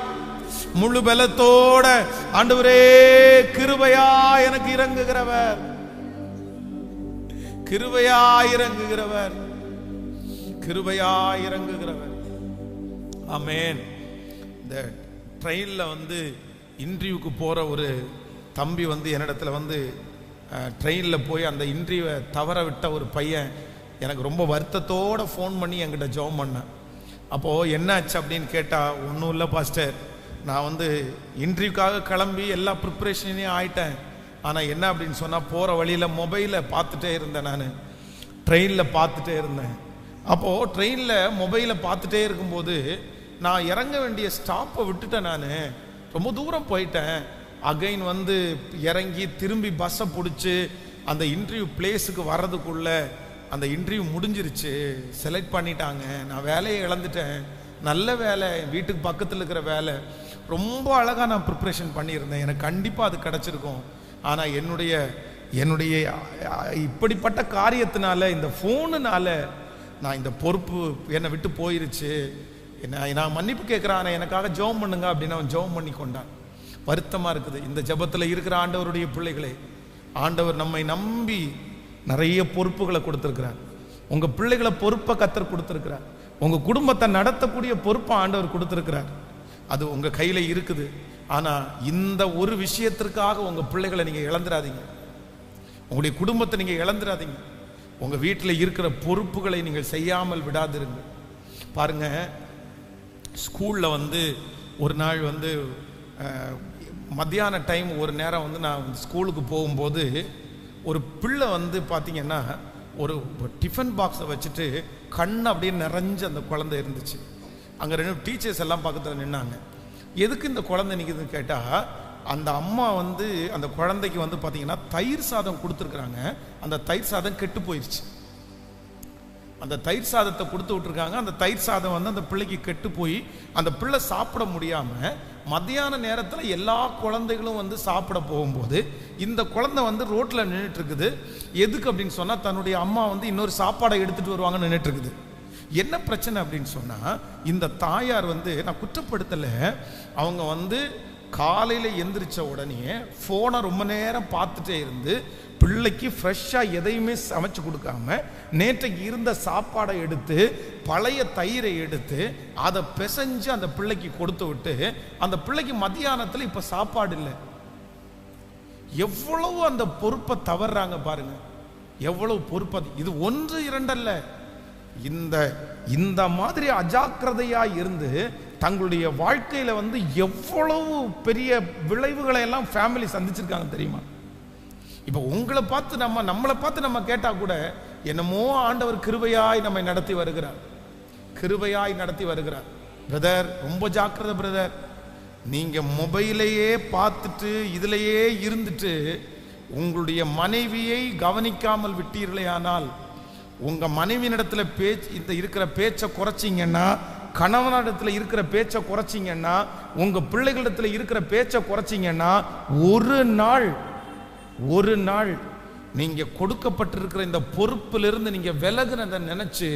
முழு பலத்தோட ஆண்டவரே, கிருபையாய் எனக்கு இறங்குகிறவர், கிருபையாய் இறங்குகிறவர், கிருபையாய் இறங்குகிறவர். ஆமென். இந்த ட்ரெயின்ல இன்டர்வியூக்கு போற ஒரு தம்பி என்னிடத்துல ட்ரெயின்ல போய் அந்த இன்டர்வியூவை தவற விட்ட ஒரு பையன் எனக்கு ரொம்ப வருத்தத்தோட ஃபோன் பண்ணி என்கிட்ட ஜெபம் பண்ணேன். அப்போ என்ன ஆச்சு அப்படின்னு கேட்டா, ஒன்றும் இல்லை பாஸ்டர், நான் இன்டர்வியூக்காக கிளம்பி எல்லா ப்ரிப்பரேஷனையும் ஆயிட்டேன். ஆனால் என்ன அப்படின்னு சொன்னால், போகிற வழியில் மொபைலை பார்த்துட்டே இருந்தேன், நான் ட்ரெயினில் பார்த்துட்டே இருந்தேன். அப்போது ட்ரெயினில் மொபைலை பார்த்துட்டே இருக்கும்போது நான் இறங்க வேண்டிய ஸ்டாப்பை விட்டுட்டேன், நான் ரொம்ப தூரம் போயிட்டேன். அகைன் இறங்கி திரும்பி பஸ்ஸை பிடிச்சி அந்த இன்டர்வியூ பிளேஸுக்கு வர்றதுக்குள்ள அந்த இன்டர்வியூ முடிஞ்சிருச்சு, செலக்ட் பண்ணிட்டாங்க. நான் வேலையை இழந்துட்டேன். நல்ல வேலை, வீட்டுக்கு பக்கத்தில் இருக்கிற வேலை, ரொம்ப அழகாக நான் ப்ரிப்ரேஷன் பண்ணியிருந்தேன், எனக்கு கண்டிப்பாக அது கிடச்சிருக்கும். ஆனால் என்னுடைய இப்படிப்பட்ட காரியத்தினால, இந்த ஃபோனுனால நான் இந்த பொறுப்பு என்னை விட்டு போயிருச்சு, நான் மன்னிப்பு கேட்குறேன், எனக்காக ஜெபம் பண்ணுங்க அப்படின்னு அவன் ஜெபம் பண்ணி கொண்டான். வருத்தமாக இருக்குது. இந்த ஜெபத்தில் இருக்கிற ஆண்டவருடைய பிள்ளைகளே, ஆண்டவர் நம்மை நம்பி நிறைய பொறுப்புகளை கொடுத்துருக்கிறார். உங்கள் பிள்ளைகளை பொறுப்பை கர்த்தர் கொடுத்துருக்கிறார். உங்கள் குடும்பத்தை நடத்தக்கூடிய பொறுப்பை ஆண்டவர் கொடுத்துருக்கிறார். அது உங்கள் கையில் இருக்குது. ஆனால் இந்த ஒரு விஷயத்திற்காக உங்கள் பிள்ளைகளை நீங்கள் இழந்துடாதீங்க, உங்களுடைய குடும்பத்தை நீங்கள் இழந்துடாதீங்க. உங்கள் வீட்டில் இருக்கிற பொறுப்புகளை நீங்கள் செய்யாமல் விடாதிருங்க. பாருங்க, ஸ்கூலில் ஒரு நாள் மத்தியான டைம் ஒரு நேரம் நான் ஸ்கூலுக்கு போகும்போது ஒரு பிள்ளை பார்த்தீங்கன்னா ஒரு டிஃபன் பாக்ஸை வச்சுட்டு கண் அப்படியே நிறைஞ்சு அந்த குழந்தை இருந்துச்சு. அங்கே 2 டீச்சர்ஸ் எல்லாம் பக்கத்தில் நின்னாங்க. எதுக்கு இந்த குழந்தை நிற்குதுன்னு கேட்டால், அந்த அம்மா அந்த குழந்தைக்கு பார்த்தீங்கன்னா தயிர் சாதம் கொடுத்துருக்குறாங்க. அந்த தயிர் சாதம் கெட்டு போயிடுச்சு. அந்த தயிர் சாதத்தை கொடுத்து விட்டுருக்காங்க. அந்த தயிர் சாதம் அந்த பிள்ளைக்கு கெட்டு போய் அந்த பிள்ளை சாப்பிட முடியாமல் மத்தியான நேரத்தில் எல்லா குழந்தைகளும் சாப்பிட போகும்போது இந்த குழந்தை ரோட்டில் நின்றுட்டு இருக்குது. எதுக்கு அப்படின்னு சொன்னால், தன்னுடைய அம்மா இன்னொரு சாப்பாடை எடுத்துகிட்டு வருவாங்கன்னு நின்றுட்டு இருக்குது. என்ன பிரச்சனை அப்படின்னு சொன்னால், இந்த தாயார் நான் குற்றப்படுத்தலை, அவங்க காலையில் எந்திரிச்ச உடனே ஃபோனை ரொம்ப நேரம் பார்த்துட்டே இருந்து பிள்ளைக்கு ஃப்ரெஷ்ஷாக எதையுமே சமைச்சு கொடுக்காம நேற்றைக்கு இருந்த சாப்பாடை எடுத்து பழைய தயிரை எடுத்து அதை பிசைஞ்சு அந்த பிள்ளைக்கு கொடுத்து விட்டு, அந்த பிள்ளைக்கு மத்தியானத்தில் இப்போ சாப்பாடு இல்லை. எவ்வளவு அந்த பொறுப்பை தவறுறாங்க பாருங்க, எவ்வளவு பொறுப்பு. இது 1 2 அல்ல, இந்த மாதிரி அஜாக்கிரதையா இருந்து தங்களுடைய வாழ்க்கையில எவ்வளவு பெரிய விளைவுகளை எல்லாம் ஃபேமிலி சந்திச்சிருக்காங்க தெரியுமா? இப்ப உங்களை பார்த்து நம்மளை பார்த்து நம்ம கேட்டா கூட என்னமோ ஆண்டவர் கிருபையாய் நம்மை நடத்தி வருகிறார், கிருபையாய் நடத்தி வருகிறார். பிரதர், ரொம்ப ஜாக்கிரதை பிரதர். நீங்க மொபைலையே பார்த்துட்டு இதுலயே இருந்துட்டு உங்களுடைய மனைவியை கவனிக்காமல் விட்டீர்களே ஆனால், உங்க மனைவியினிடத்துல இருக்கிற பேச்சை குறைச்சிங்கன்னா, கணவனிடத்துல இருக்கிற பேச்சை குறைச்சிங்கன்னா, உங்க பிள்ளைகளிடத்துல இருக்கிற பேச்சை குறைச்சிங்கன்னா, ஒரு நாள் நீங்க கொடுக்கப்பட்டிருக்கிற இந்த பொறுப்பிலிருந்து நீங்க விலகுனதை நினைச்சு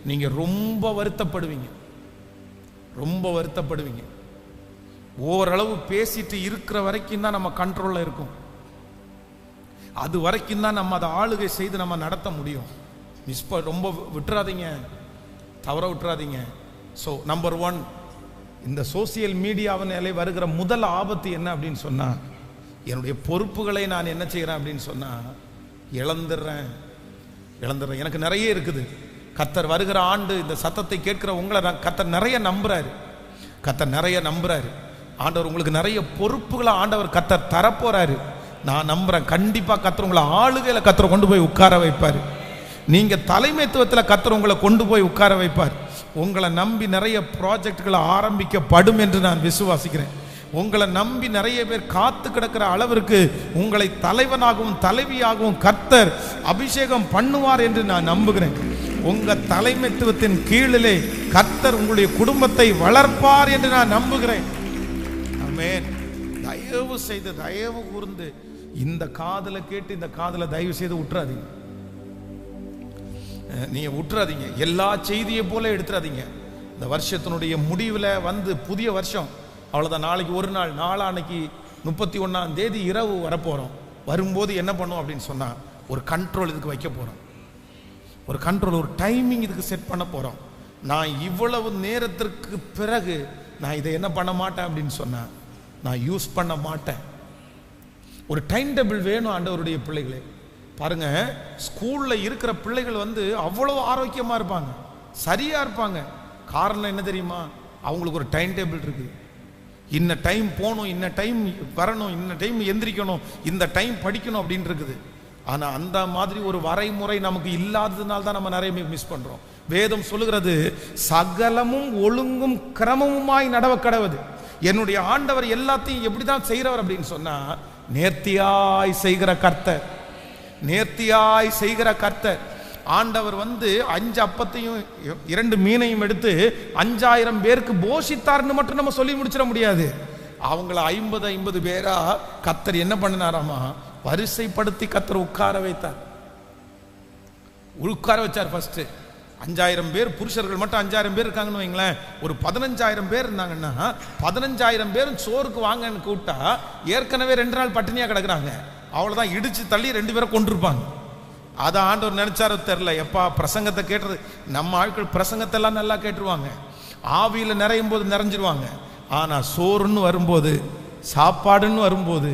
நீங்க ரொம்ப வருத்தப்படுவீங்க, ரொம்ப வருத்தப்படுவீங்க. ஓரளவு பேசிட்டு இருக்கிற வரைக்கும் தான் நம்ம கண்ட்ரோல்ல இருக்கும். அது வரைக்கும் தான் நம்ம அதை ஆளுகை செய்து நம்ம நடத்த முடியும். ரொம்ப விட்டுறாதீங்க, தவற விட்டுறாதீங்க. ஸோ நம்பர் 1, இந்த சோசியல் மீடியாவினாலே வருகிற முதல் ஆபத்து என்ன அப்படின்னு சொன்னா, என்னுடைய பொறுப்புகளை நான் என்ன செய்கிறேன் அப்படின்னு சொன்னா இழந்துடுறேன். எனக்கு நிறைய இருக்குது. கர்த்தர் வருகிற ஆண்டு இந்த சத்தத்தை கேட்கிற உங்களை கர்த்தர் நிறைய நம்புறாரு. ஆண்டவர் உங்களுக்கு நிறைய பொறுப்புகளை ஆண்டவர் கர்த்தர் தரப்போறாரு. நான் நம்புறேன், கண்டிப்பா கர்த்தர் உங்களை ஆளுகையில கர்த்தர் கொண்டு போய் உட்கார வைப்பார். நீங்க தலைமைத்துவத்தில் கர்த்தர் உங்களை கொண்டு போய் உட்கார வைப்பார். உங்களை நம்பி நிறைய ப்ராஜெக்ட்களை ஆரம்பிக்கப்படும் என்று நான் விசுவாசிக்கிறேன். உங்களை நம்பி நிறைய பேர் காத்து கிடக்கிற அளவிற்கு உங்களை தலைவனாகவும் தலைவியாகவும் கர்த்தர் அபிஷேகம் பண்ணுவார் என்று நான் நம்புகிறேன். உங்க தலைமைத்துவத்தின் கீழிலே கர்த்தர் உங்களுடைய குடும்பத்தை வளர்ப்பார் என்று நான் நம்புகிறேன். ஆமென். தயவு கூர்ந்து இந்த காதுல கேட்டு இந்த காதுல தயவு செய்து விட்டுறாதீங்க. நீங்க விட்டுறாதீங்க, எல்லா செய்தியை போல எடுத்துறாதீங்க. இந்த வருஷத்தினுடைய முடிவில் புதிய வருஷம் அவ்வளோதான். நாளைக்கு ஒரு நாள், நாளான்னைக்கு 31ஆம் தேதி இரவு வரப்போகிறோம். வரும்போது என்ன பண்ணுவோம் அப்படின்னு சொன்னால், ஒரு கண்ட்ரோல் இதுக்கு வைக்க போகிறோம். ஒரு கண்ட்ரோல், ஒரு டைமிங் இதுக்கு செட் பண்ண போகிறோம். நான் இவ்வளவு நேரத்திற்கு பிறகு நான் இதை என்ன பண்ண மாட்டேன் அப்படின்னு சொன்னேன், நான் யூஸ் பண்ண மாட்டேன். ஒரு டைம் டேபிள் வேணும் ஆண்டவருடைய பிள்ளைகளே. பாருங்க, ஸ்கூல்ல இருக்கிற பிள்ளைகள் அவ்வளவு ஆரோக்கியமா இருப்பாங்க, சரியா இருப்பாங்க. காரணம் என்ன தெரியுமா? அவங்களுக்கு ஒரு டைம் டேபிள் இருக்கு. இன்ன டைம் போகணும், இன்ன டைம் வரணும், இன்ன டைம் எந்திரிக்கணும், இந்த டைம் படிக்கணும் அப்படின்னு இருக்குது. ஆனா அந்த மாதிரி ஒரு வரைமுறை நமக்கு இல்லாததுனால தான் நம்ம நிறைய மிஸ் பண்றோம். வேதம் சொல்லுகிறது, சகலமும் ஒழுங்கும் கிரமமுமாய் நடவ கடவுது. என்னுடைய ஆண்டவர் எல்லாத்தையும் எப்படிதான் செய்கிறவர் அப்படின்னு சொன்னா, நேர்த்தியாய் செய்கிற கர்த்தர், நேர்த்தியாய் செய்கிற கர்த்தர். ஆண்டவர் 5 அப்பத்தையும் 2 மீனையும் எடுத்து 5000 பேருக்கு போஷித்தார்னு மட்டும் நம்ம சொல்லி முடிச்சிட முடியாது. அவங்கள 50 பேரா கர்த்தர் என்ன பண்ணினாராமா, வரிசைப்படுத்தி கர்த்தர் உட்கார வைத்தார். உட்கார வச்சார். ஃபர்ஸ்ட் 5000 பேர் புருஷர்கள் மட்டும் 5000 பேர் இருக்காங்கன்னு வைங்களேன். ஒரு 15000 பேர் இருந்தாங்கன்னா 15000 பேரும் சோறுக்கு வாங்கன்னு கூப்பிட்டா ஏற்கனவே 2 நாள் பட்டினியா கிடக்குறாங்க. அவ்வளவுதான், இடிச்சு தள்ளி 2 பேரை கொண்டிருப்பாங்க. அதை ஆண்டவர் நினைச்சாரோ தெரியல. எப்பா பிரசங்கத்தை கேட்டது, நம்ம ஆட்கள் பிரசங்கத்தை எல்லாம் நல்லா கேட்டுருவாங்க, ஆவியில நிறையும் போது நிறைஞ்சிருவாங்க. ஆனா சோறுன்னு வரும்போது, சாப்பாடுன்னு வரும்போது,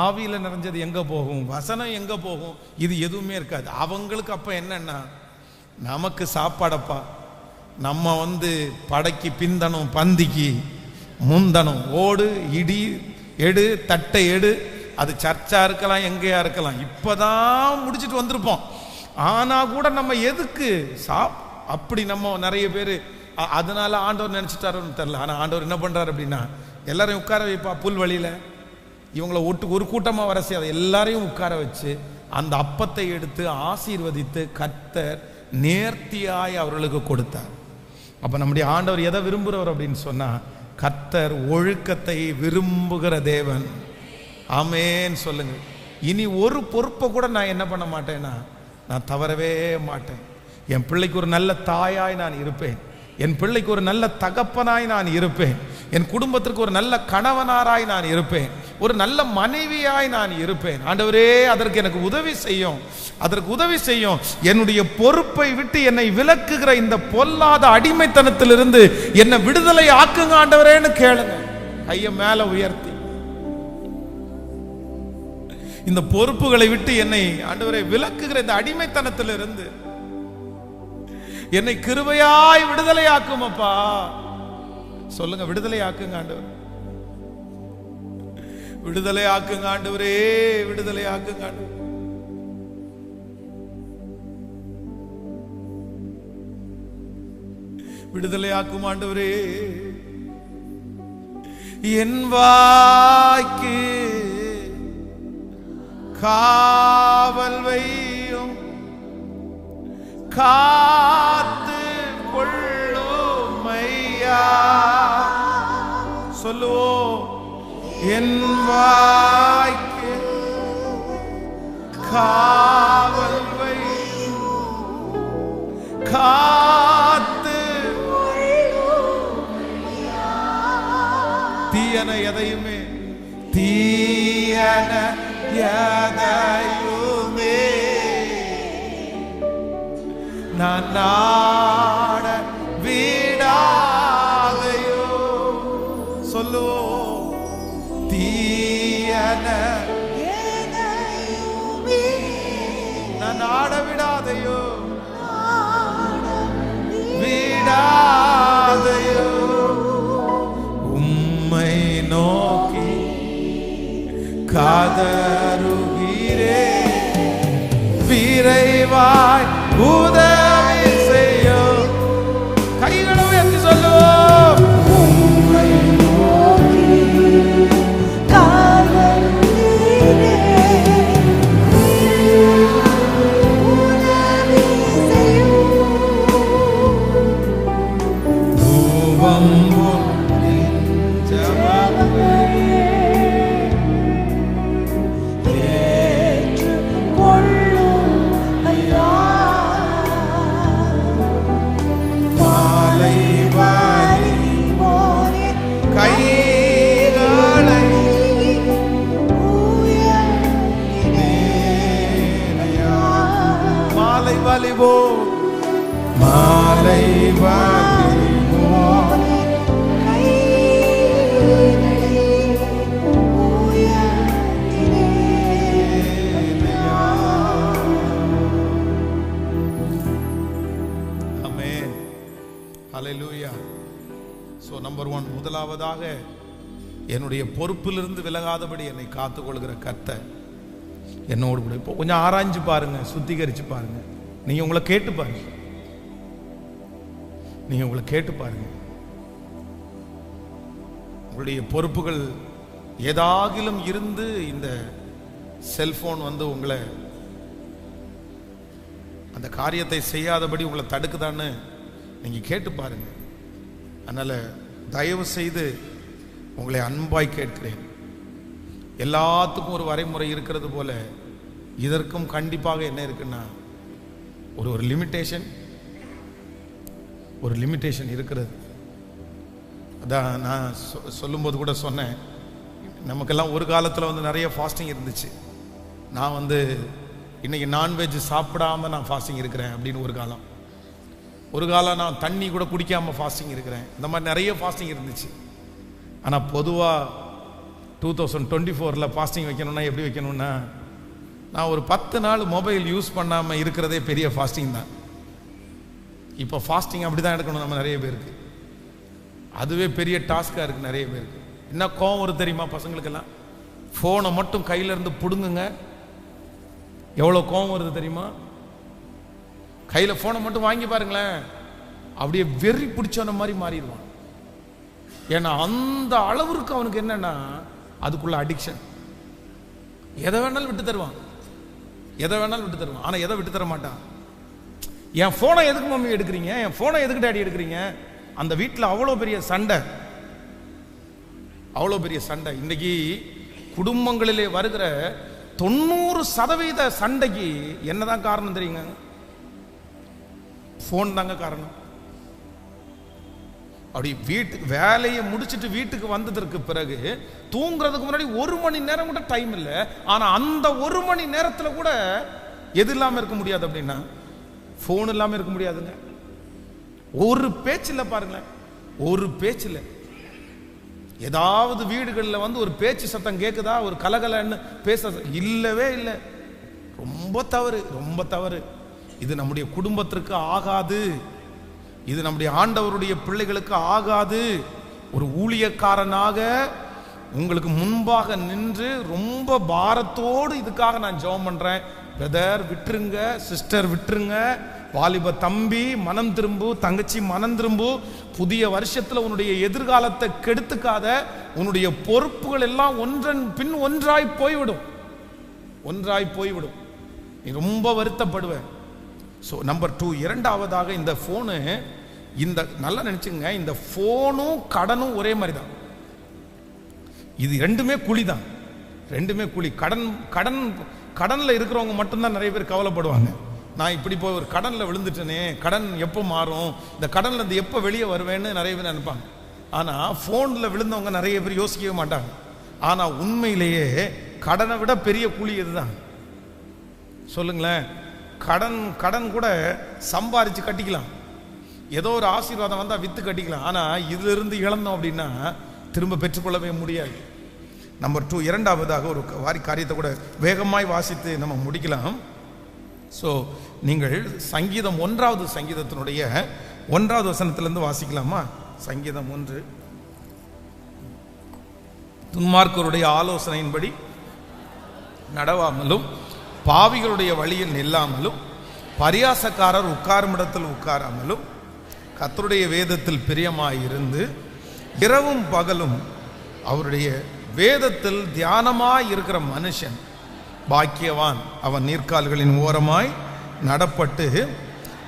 ஆவியில நிறைஞ்சது எங்க போகும், வசனம் எங்க போகும், இது எதுவுமே இருக்காது. அவங்களுக்கு அப்ப என்னன்னா, நமக்கு சாப்பாடப்பா, நம்ம படைக்கு பிந்தனும், பந்திக்கு முந்தனும், ஓடு இடி எடு, தட்டை எடு. அது சர்ச்சா இருக்கலாம், எங்கேயா இருக்கலாம். இப்பதான் முடிச்சுட்டு வந்திருப்போம். ஆனா கூட நம்ம எதுக்கு அப்படி நம்ம நிறைய பேர் அதனால ஆண்டவர் நினைச்சிட்டாருன்னு தெரியல. ஆனா ஆண்டவர் என்ன பண்றாரு அப்படின்னா, எல்லாரையும் உட்கார வைப்பா புல்வெளியில. இவங்களை ஒரு கூட்டமா வர செய்யாது, எல்லாரையும் உட்கார வச்சு அந்த அப்பத்தை எடுத்து ஆசீர்வதித்து கர்த்தர் நேர்த்தியாய் அவர்களுக்கு கொடுத்தார். அப்ப நம்முடைய ஆண்டவர் எதை விரும்புகிறவர் அப்படின்னு சொன்னா, கர்த்தர் ஒழுக்கத்தை விரும்புகிற தேவன். ஆமென் சொல்லுங்க. இனி ஒரு பொறுப்பை கூட நான் என்ன பண்ண மாட்டேன்னா, நான் தவறவே மாட்டேன். என் பிள்ளைக்கு ஒரு நல்ல தாயாய் நான் இருப்பேன், என் பிள்ளைக்கு ஒரு நல்ல தகப்பனாய் நான் இருப்பேன், என் குடும்பத்திற்கு ஒரு நல்ல கணவனாராய் நான் இருப்பேன், ஒரு நல்ல மனைவியாய் நான் இருப்பேன். ஆண்டவரே அதற்கு எனக்கு உதவி செய்யும், அதற்கு உதவி செய்யும். என்னுடைய பொறுப்பை விட்டு என்னை விலக்குகிற இந்த பொல்லாத அடிமைத்தனத்திலிருந்து என்னை விடுதலை ஆக்குங்க ஆண்டவரேன்னு கேளுங்க. கையை மேல உயர்த்தி, இந்த பொறுப்புகளை விட்டு என்னை ஆண்டவரே விலக்குகிற இந்த அடிமைத்தனத்திலிருந்து என்னை கிருபையாய் விடுதலை ஆக்கும் அப்பா. சொல்லுங்க, விடுதலை ஆக்குங்க ஆண்டவர். விடுதலை ஆக்குங்க ஆண்டவரே, விடுதலை ஆக்குங்க ஆண்டவரே. விடுதலை ஆக்கும் ஆண்டவரே. என் வாய்க்கு காவல் வையும், காத்து கொள்ளும் ஐயா. சொல்லுவோம். என் வாய்க்கு காவல் வையும், காத்து தீயன எதையுமே, தீயன எதையுமே நான் நாட விடாதையோ. சொல்லுவோம். தீயன நான் நாட விடாதையோ, விடாதையோ. உம்மை நோக்கி காதருகிறே, விரைவாய் உதவி செய்யும். கைகளை உயர்த்தி சொல்லுவோம். உம்மை நோக்கி காதருகிறே, உதவி செய்யும். தூபம் மாலை ஆமென். ஹல்லேலூயா. சோ நம்பர் 1, முதலாவதாக என்னுடைய பொறுப்பிலிருந்து விலகாதபடி என்னை காத்துக்கொள்கிற கர்த்தர் என்னோடு கூட. இப்போ கொஞ்சம் ஆராய்ஞ்சு பாருங்க, சுத்திகரிச்சு பாருங்க. நீங்க உங்களை கேட்டு பாருங்க, நீங்க உங்களை கேட்டு பாருங்க. உங்களுடைய பொறுப்புகள் ஏதாகிலும் இருந்து இந்த செல்போன் வந்து உங்களை அந்த காரியத்தை செய்யாதபடி உங்களை தடுக்குதான்னு நீங்க கேட்டு பாருங்க. அதனால தயவு செய்து உங்களை அன்பாய் கேட்கிறேன். எல்லாத்துக்கும் ஒரு வரைமுறை இருக்கிறது போல இதற்கும் கண்டிப்பாக என்ன இருக்குன்னா ஒரு லிமிட்டேஷன் இருக்கிறது. அதான் நான் சொல்லும்போது கூட சொன்னேன், நமக்கெல்லாம் ஒரு காலத்தில் வந்து நிறைய ஃபாஸ்டிங் இருந்துச்சு. நான் வந்து இன்னைக்கு நான்வெஜ் சாப்பிடாம நான் ஃபாஸ்டிங் இருக்கிறேன் அப்படின்னு ஒரு காலம் நான் தண்ணி கூட குடிக்காம ஃபாஸ்டிங் இருக்கிறேன். இந்த மாதிரி நிறைய ஃபாஸ்டிங் இருந்துச்சு. ஆனால் பொதுவாக 2024 ஃபாஸ்டிங் வைக்கணும்னா எப்படி வைக்கணும்னா, நான் ஒரு 10 நாள் மொபைல் யூஸ் பண்ணாமல் இருக்கிறதே பெரிய ஃபாஸ்டிங் தான். இப்போ ஃபாஸ்டிங் அப்படி தான் எடுக்கணும் நம்ம நிறைய பேருக்கு. அதுவே பெரிய டாஸ்காக இருக்குது நிறைய பேருக்கு. என்ன கோவம் வருது தெரியுமா பசங்களுக்கெல்லாம்? ஃபோனை மட்டும் கையிலேருந்து பிடுங்குங்க, எவ்வளோ கோவம் வருது தெரியுமா? கையில் ஃபோனை மட்டும் வாங்கி பாருங்களேன், அப்படியே வெறி பிடிச்சவன மாதிரி மாறிடுவான். ஏன்னா அந்த அளவுக்கு அவனுக்கு என்னன்னா அதுக்குள்ள அடிக்ஷன். எதை வேணாலும் விட்டு தருவான், ஆனால் எதை விட்டு தர மாட்டான். என் ஃபோனை எதுக்கு மம்மி எடுக்கிறீங்க, என் ஃபோனை எதுக்கு டாடி எடுக்கிறீங்க? அந்த வீட்டில் அவ்வளோ பெரிய சண்டை. இன்னைக்கு குடும்பங்களிலே வருகிற 90% சண்டைக்கு என்னதான் காரணம் தெரியுங்க? ஃபோன் தாங்க காரணம். அப்படி வீட்டுக்கு வேலையை முடிச்சுட்டு வீட்டுக்கு வந்ததற்கு பிறகு தூங்குறதுக்கு முன்னாடி 1 மணி நேரம் கூட டைம் இல்லை. ஆனா அந்த 1 மணி நேரத்துல கூட எது இல்லாம இருக்க முடியாது அப்படின்னா ஃபோன் இல்லாம இருக்க முடியாதுங்க. ஒரு பேச்சில்லை பாருங்களேன், ஒரு பேச்சில்லை. ஏதாவது வீடுகளில் வந்து ஒரு பேச்சு சத்தம் கேட்குதா, ஒரு கலகலன்னு பேச இல்லவே இல்லை. ரொம்ப தவறு. இது நம்முடைய குடும்பத்திற்கு ஆகாது, இது நம்முடைய ஆண்டவருடைய பிள்ளைகளுக்கு ஆகாது. ஒரு ஊழியக்காரனாக உங்களுக்கு முன்பாக நின்று ரொம்ப பாரத்தோடு இதுக்காக நான் ஜெபம் பண்றேன். பிரதர் விட்டுருங்க, சிஸ்டர் விட்டுருங்க, வாலிப தம்பி மனம் திரும்பு, தங்கச்சி மனம் திரும்பு. புதிய வருஷத்துல உன்னுடைய எதிர்காலத்தை கெடுத்துக்காத. உன்னுடைய பொறுப்புகள் எல்லாம் ஒன்றன் பின் ஒன்றாய் போய்விடும், ஒன்றாய் போய்விடும். நீ ரொம்ப வருத்தப்படுவ. ஸோ நம்பர் 2, இரண்டாவதாக இந்த ஃபோனு, இந்த நல்லா நினைச்சுங்க, இந்த ஃபோனும் கடனும் ஒரே மாதிரி தான். இது ரெண்டுமே குழி தான், ரெண்டுமே குழி. கடன்ல இருக்கிறவங்க மட்டும்தான் நிறைய பேர் கவலைப்படுவாங்க. நான் இப்படி போய் ஒரு கடன்ல விழுந்துட்டேனே, கடன் எப்போ மாறும், இந்த கடன்ல இருந்து எப்போ வெளியே வருவேன்னு நிறைய பேர் நினைப்பாங்க. ஆனா ஃபோன்ல விழுந்தவங்க நிறைய பேர் யோசிக்கவே மாட்டாங்க. ஆனா உண்மையிலேயே கடனை விட பெரிய குழி இதுதான். சொல்லுங்களேன், கடன் கூட சம்பாரிச்சு கட்டிக்கலாம், ஏதோ ஒரு ஆசீர்வாதம் வந்தா வித்து கட்டிக்கலாம். ஆனா இதுல இருந்து இழந்தோம் அப்படின்னா திரும்ப பெற்றுக்கொள்ளவே முடியாது. நம்பர் 2, இரண்டாவதாக ஒரு காரியத்தை கூட வேகமாய் வாசித்து நம்ம முடிக்கலாம். ஸோ நீங்கள் சங்கீதம் 1வது சங்கீதத்தினுடைய 1வது வசனத்திலிருந்து வாசிக்கலாமா? சங்கீதம் 1. துன்மார்க்கருடைய ஆலோசனையின்படி நடவாமலும், பாவிகளுடைய வழியில் நில்லாமலும், பரியாசக்காரர் உட்காரும் இடத்தில் உட்காராமலும், கர்த்தருடைய வேதத்தில் பிரியமாயிருந்து இரவும் பகலும் அவருடைய வேதத்தில் தியானமாய் இருக்கிற மனுஷன் பாக்கியவான். அவன் நீர்க்கால்களின் ஓரமாய் நடப்பட்டு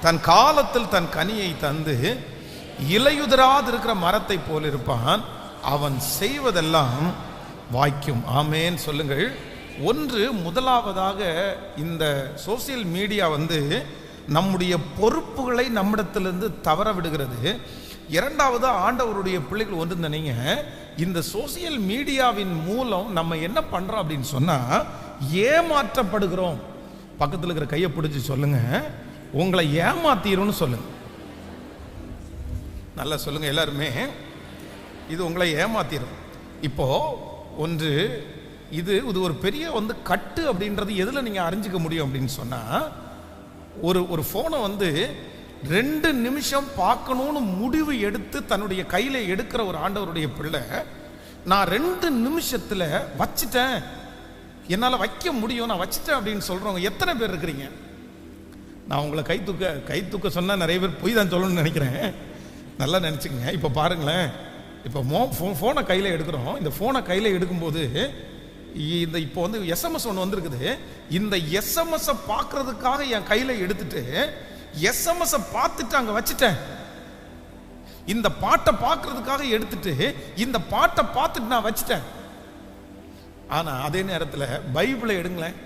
தன் காலத்தில் தன் கனியை தந்து இலையுதிராது இருக்கிற மரத்தை போல் இருப்பான். அவன் செய்வதெல்லாம் வாய்க்கும். ஆமேன் சொல்லுங்கள். முதலாவதாக இந்த சோசியல் மீடியா நம்முடைய பொறுப்புகளை நம்மிடத்திலிருந்து தவற விடுகிறது. இரண்டாவது, ஆண்டவருடைய பிள்ளைகள் ஒன்று நினைங்க, இந்த சோசியல் மீடியாவின் மூலம் நம்ம என்ன பண்றோம் அப்படின்னு சொன்னா ஏமாற்றப்படுகிறோம். பக்கத்தில் இருக்கிற கையை பிடிச்சி சொல்லுங்க, உங்களை ஏமாத்திரும்னு சொல்லுங்க. நல்லா சொல்லுங்க எல்லாருமே, இது உங்களை ஏமாத்திரும். இப்போ ஒன்று இது ஒரு பெரிய கட்டு அப்படின்றது எதுல நீங்க அறிஞ்சிக்க முடியும் அப்படின்னு சொன்னா, ஒரு போனை 2 நிமிஷம் பார்க்கணும்னு முடிவு எடுத்து தன்னுடைய கையில எடுக்கிற ஒரு ஆண்டவருடைய பிள்ளை, நான் 2 நிமிஷத்துல வச்சிட்டேன், என்னால வைக்க முடியும், நான் வச்சிட்டேன் அப்படின்னு சொல்றவங்க எத்தனை பேர் இருக்கிறீங்க? நான் உங்களை கை தூக்க சொன்னா நிறைய பேர் போய் தான் சொல்லணும்னு நினைக்கிறேன். நல்லா நினைச்சுங்க. இப்ப பாருங்களேன், இப்ப போனை கையில எடுக்கிறோம். இந்த போனை கையில எடுக்கும்போது இப்போ SMS ஒன்று வந்திருக்குது. இந்த SMS பார்க்கறதுக்காக என் கையில எடுத்துட்டு SMS பார்த்துட்டு அங்க வச்சுட்டேன். இந்த பாட்டை பார்க்கறதுக்காக எடுத்துட்டு இந்த பாட்டை பார்த்துட்டு நான் வச்சுட்டேன். ஆனா அதே நேரத்தில் பைபிளை எடுங்களேன்.